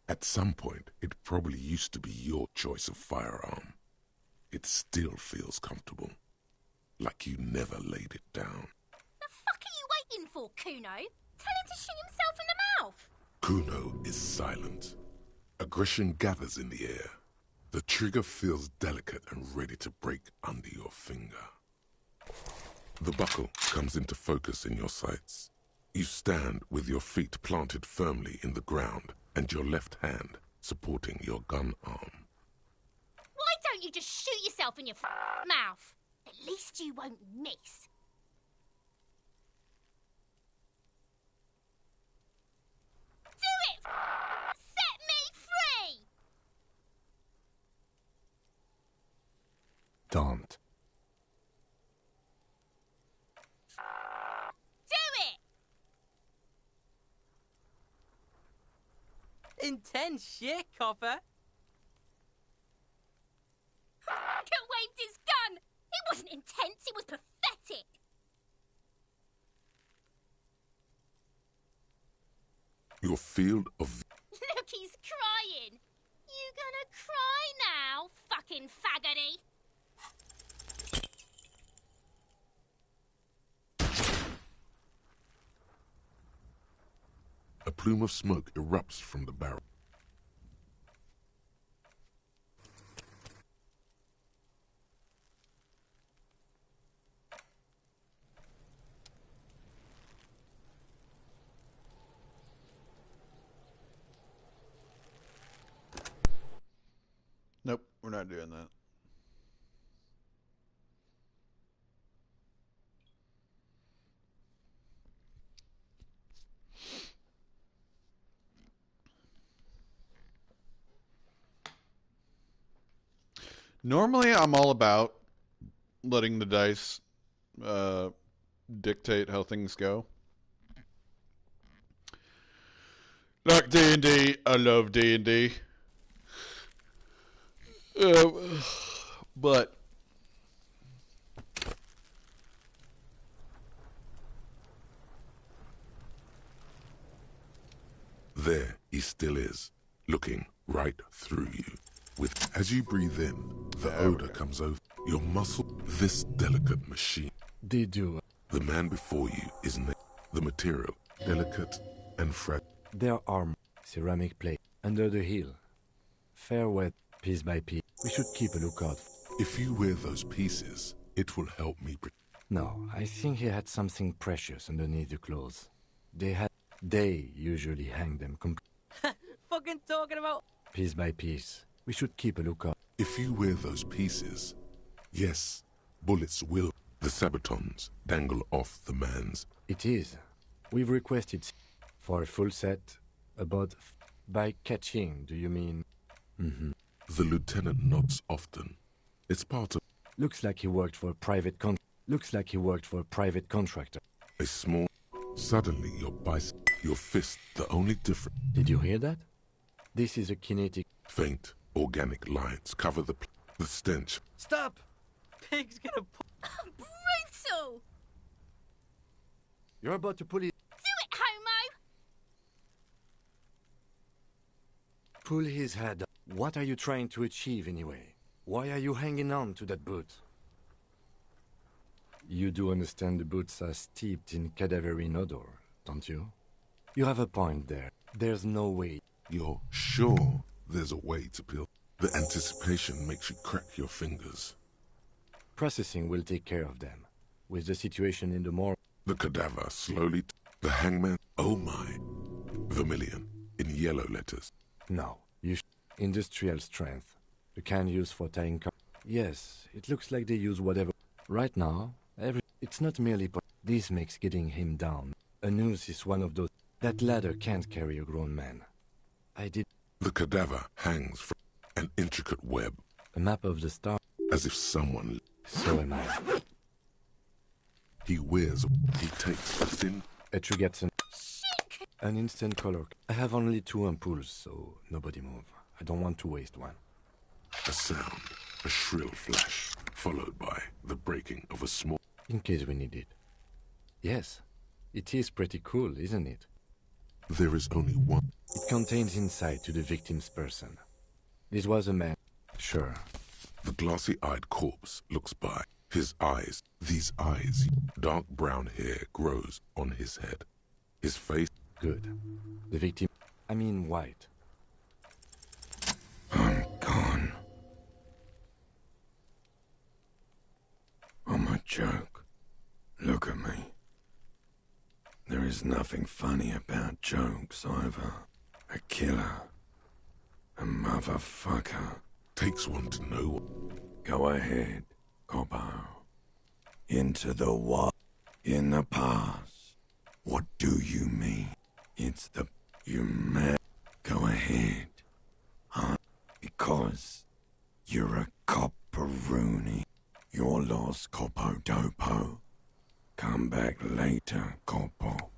At some point, it probably used to be your choice of firearm. It still feels comfortable, like you never laid it down. The fuck are you waiting for, Kuno? Tell him to shoot himself in the mouth. Kuno is silent. Aggression gathers in the air. The trigger feels delicate and ready to break under your finger. The buckle comes into focus in your sights. You stand with your feet planted firmly in the ground and your left hand supporting your gun arm. Why don't you just shoot yourself in your mouth? At least you won't miss. Do it! Set me free! Don't. Do it! Intense shit, copper. He waved his gun! It wasn't intense, it was pathetic! Your field of... Look, he's crying! You gonna cry now, fucking faggoty? A plume of smoke erupts from the barrel. Nope, we're not doing that. Normally, I'm all about letting the dice dictate how things go. Like D&D, I love D&D. But there he still is, looking right through you. As you breathe in, the odor comes over your muscle. This delicate machine. They do. The man before you is the material, delicate and fragile. There are ceramic plate under the heel. Fair wet, piece by piece. We should keep a lookout. If you wear those pieces, it will help me. No, I think he had something precious underneath the clothes. They usually hang them Fucking talking about... piece by piece. We should keep a lookout. If you wear those pieces, yes, bullets will. The sabatons dangle off the man's. It is. We've requested for a full set. About by catching, do you mean? Mm-hmm. The lieutenant nods often. It's part of... Looks like he worked for a private contractor. A small... Suddenly your fist, the only difference... Did you hear that? This is a kinetic... Faint, organic lines cover the stench. Stop! Pig's gonna... Brutal! You're about to pull it... Do it, homo! Pull his head up. What are you trying to achieve anyway? Why are you hanging on to that boot? You do understand the boots are steeped in cadaverine odor, don't you? You have a point there. There's no way. You're sure there's a way to peel? The anticipation makes you crack your fingers. Processing will take care of them. With the situation in the morgue, The cadaver slowly... The hangman... Oh my. Vermilion, in yellow letters. No, industrial strength. The kind used for tying Yes, it looks like they use whatever. Right now, it's not merely... This makes getting him down. A noose is one of those... That ladder can't carry a grown man. I did... The cadaver hangs from an intricate web. A map of the star... As if someone... So am I. He takes a thin... Etri gets an instant color. I have only 2 ampoules, so nobody move. I don't want to waste one. A sound, a shrill flash, followed by the breaking of a small... In case we need it. Yes, it is pretty cool, isn't it? There is only one. It contains insight to the victim's person. This was a man. Sure. The glassy-eyed corpse looks by. His eyes, these eyes, dark brown hair grows on his head. His face... Good. The victim... I mean white. I'm gone. I'm a joke. Look at me. There is nothing funny about jokes either. A killer. A motherfucker. Takes one to know. Go ahead, Coppo. Into the what? In the past. What do you mean? It's the... You mad? Go ahead. Because you're a copperoonie. You're lost, Coppo Dopo. Come back later, Coppo.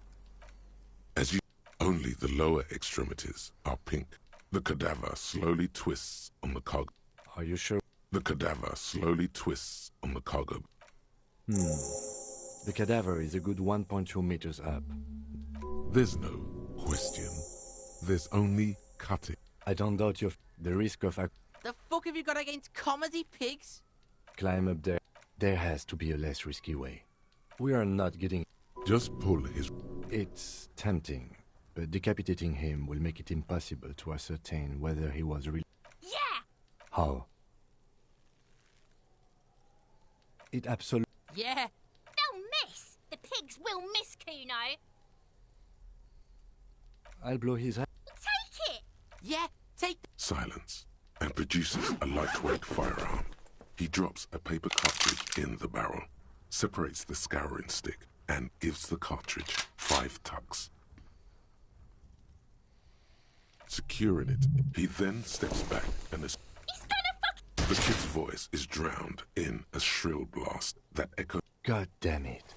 As you... Only the lower extremities are pink. The cadaver slowly twists on the cog. Are you sure? The cadaver slowly twists on the cog. The cadaver is a good 1.2 meters up. There's no question. There's only cutting. I don't doubt the risk of... The fuck have you got against comedy, pigs? Climb up there. There has to be a less risky way. We are not getting... Just pull his... It's tempting, but decapitating him will make it impossible to ascertain whether he was really... Yeah! How? It absolutely... Yeah! They'll miss! The pigs will miss, Kuno! I'll blow his head. Take it! Yeah, take the... Silence, and produces a lightweight firearm. He drops a paper cartridge in the barrel, separates the scouring stick, and gives the cartridge 5 tucks. Securing it, he then steps back and is... The kid's voice is drowned in a shrill blast that echoes... God damn it.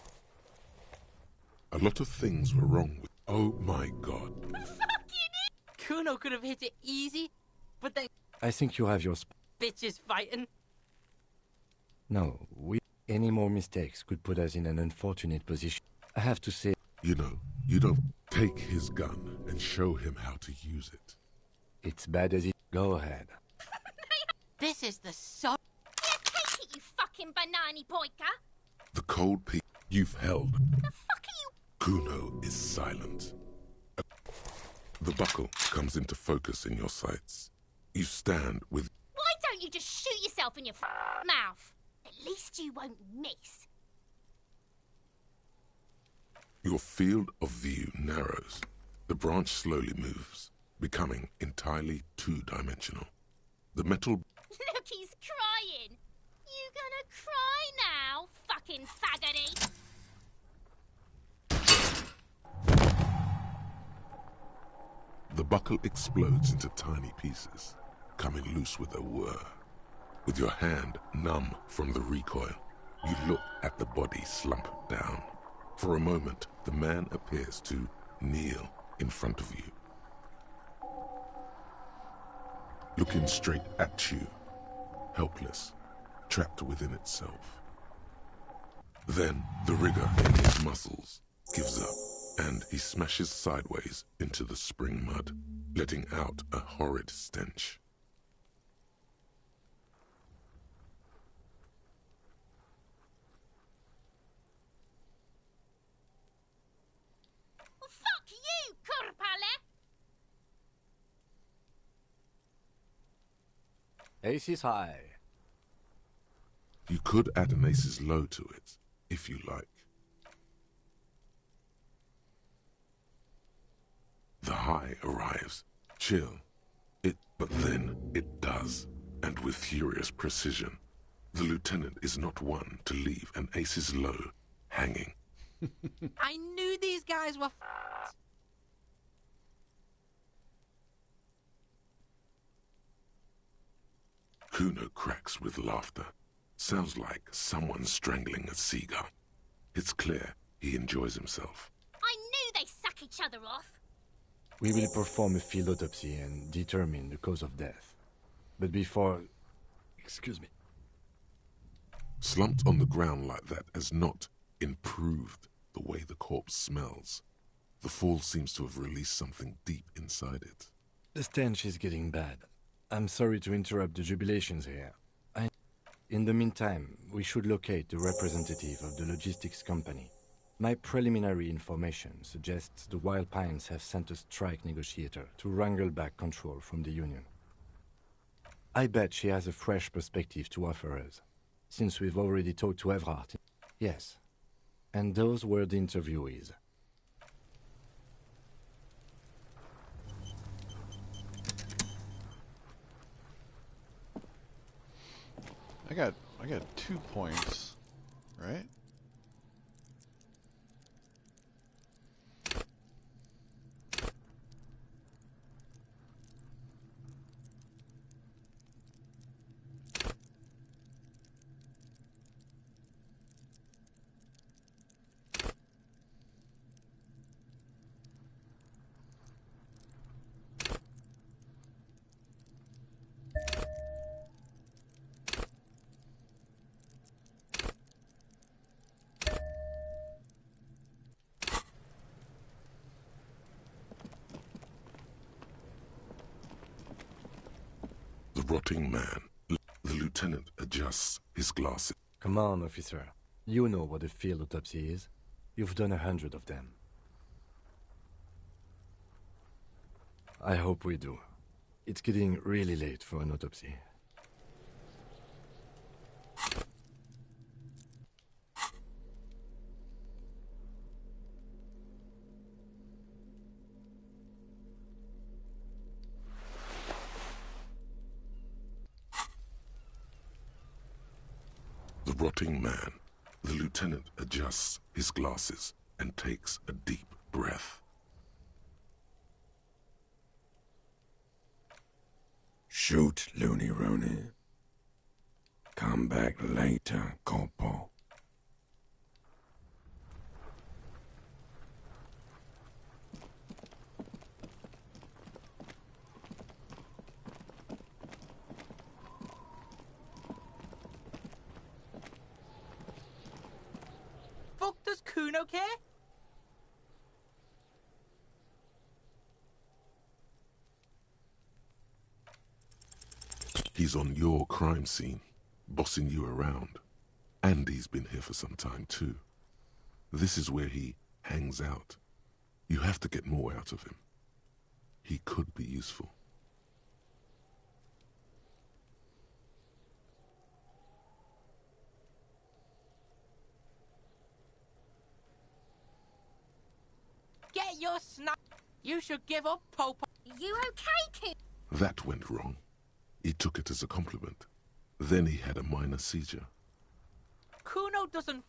A lot of things were wrong with... Oh my god. Kuno could have hit it easy, but then... I think you have your... Bitches fighting. No, any more mistakes could put us in an unfortunate position. I have to say... You know, you don't take his gun and show him how to use it. It's bad as it... Go ahead. This is the so... Yeah, take it, you fucking banani poika! The cold peak you've held. The fuck are you... Kuno is silent. The buckle comes into focus in your sights. You stand with... Why don't you just shoot yourself in your mouth? At least you won't miss. Your field of view narrows. The branch slowly moves, becoming entirely two-dimensional. The metal... Look, he's crying. You gonna cry now, fucking faggoty? The buckle explodes into tiny pieces, coming loose with a whir. With your hand numb from the recoil, you look at the body slump down. For a moment, the man appears to kneel in front of you, looking straight at you, helpless, trapped within itself. Then the rigor in his muscles gives up, and he smashes sideways into the spring mud, letting out a horrid stench. Fuck you, Kurpale! Ace is high. You could add an ace's low to it, if you like. The high arrives. Chill. But then it does, and with furious precision. The lieutenant is not one to leave an aces low hanging. I knew these guys were f***ed. Kuno cracks with laughter. Sounds like someone strangling a seagull. It's clear he enjoys himself. I knew they suck each other off. We will perform a field autopsy and determine the cause of death. But before... Excuse me. Slumped on the ground like that has not improved the way the corpse smells. The fall seems to have released something deep inside it. The stench is getting bad. I'm sorry to interrupt the jubilations here. In the meantime, we should locate the representative of the logistics company. My preliminary information suggests the Wild Pines have sent a strike negotiator to wrangle back control from the Union. I bet she has a fresh perspective to offer us, since we've already talked to Everhart. Yes, and those were the interviewees. I got 2 points, right? The rotting man. The lieutenant adjusts his glasses. Come on, officer. You know what a field autopsy is. You've done 100 of them. I hope we do. It's getting really late for an autopsy. The rotting man. The lieutenant adjusts his glasses and takes a deep breath. Shoot, Looney Rooney. Come back later, Corporal. Fuck does Kuno care? He's on your crime scene, bossing you around. And he's been here for some time too. This is where he hangs out. You have to get more out of him. He could be useful. Get your snap. You should give up, Popo. You okay, Coon? That went wrong. He took it as a compliment. Then he had a minor seizure. Kuno doesn't...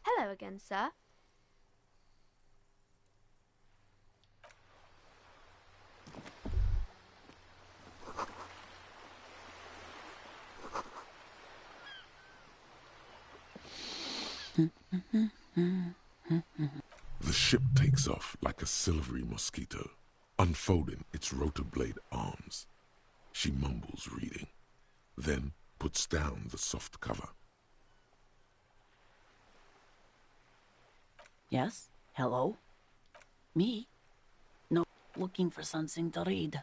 Hello again, sir. The ship takes off like a silvery mosquito, unfolding its rotor blade arms. She mumbles reading, then puts down the soft cover. Yes? Hello? Me? No, looking for something to read.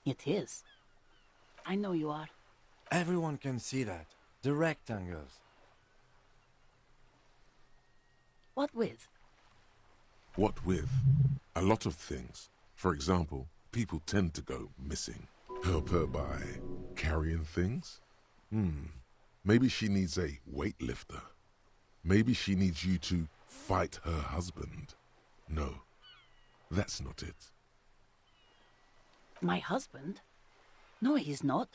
It is. I know you are. Everyone can see that. The rectangles. What with? What with? A lot of things. For example, people tend to go missing. Help her by carrying things? Maybe she needs a weightlifter. Maybe she needs you to fight her husband. No, that's not it. My husband? No, he's not.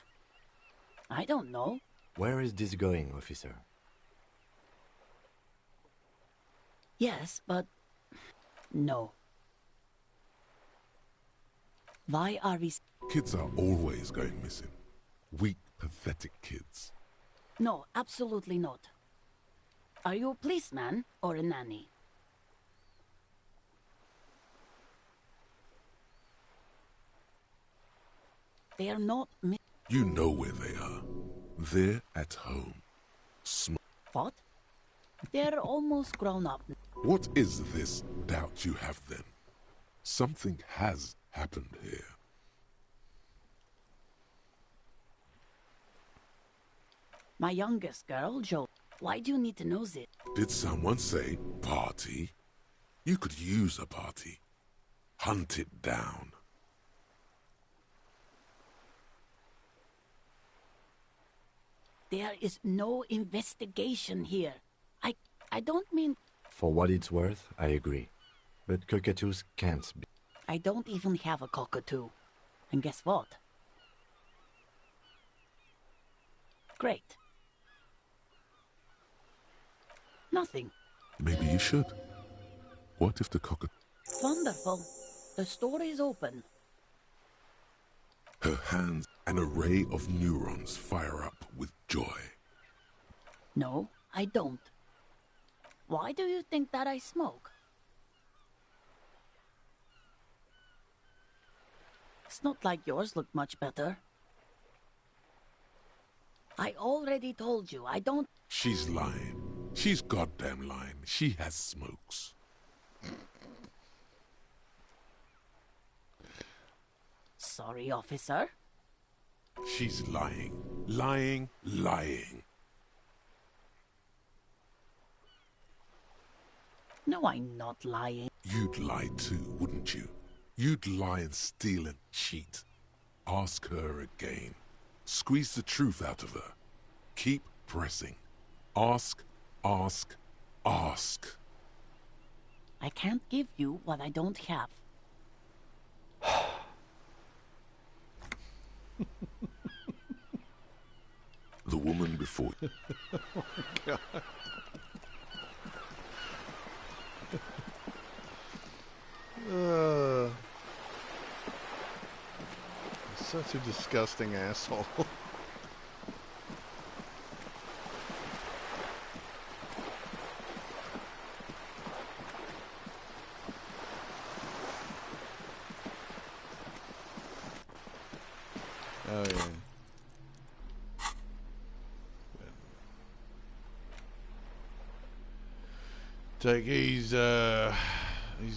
I don't know. Where is this going, officer? Yes, but... no. Why are we... Kids are always going missing. Weak, pathetic kids. No, absolutely not. Are you a policeman or a nanny? They are not... You know where they are. They're at home. What? They're almost grown up. What is this doubt you have then? Something has happened here. My youngest girl, Jo. Why do you need to know this? Did someone say party? You could use a party. Hunt it down. There is no investigation here. I don't mean... For what it's worth, I agree. But cockatoos can't be... I don't even have a cockatoo. And guess what? Great. Nothing. Maybe you should. What if the cockatoo... Wonderful. The store is open. Her hands, an array of neurons fire up with joy. No, I don't. Why do you think that I smoke? It's not like yours look much better. I already told you, I don't... She's lying. She's goddamn lying. She has smokes. Sorry, officer. She's lying. Lying, lying. No, I'm not lying. You'd lie too, wouldn't you? You'd lie and steal and cheat. Ask her again. Squeeze the truth out of her. Keep pressing. Ask, ask, ask. I can't give you what I don't have. The woman before you. Oh my God. Such a disgusting asshole. Oh yeah. Take these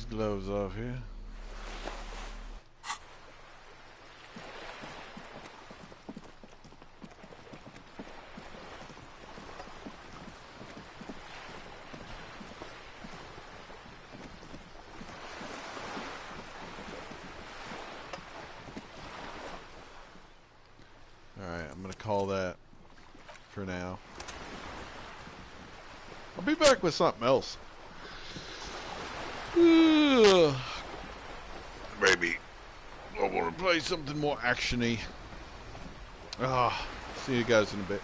gloves off here. Alright, I'm gonna call that for now. I'll be back with something else. Maybe I want to play something more action-y. See you guys in a bit.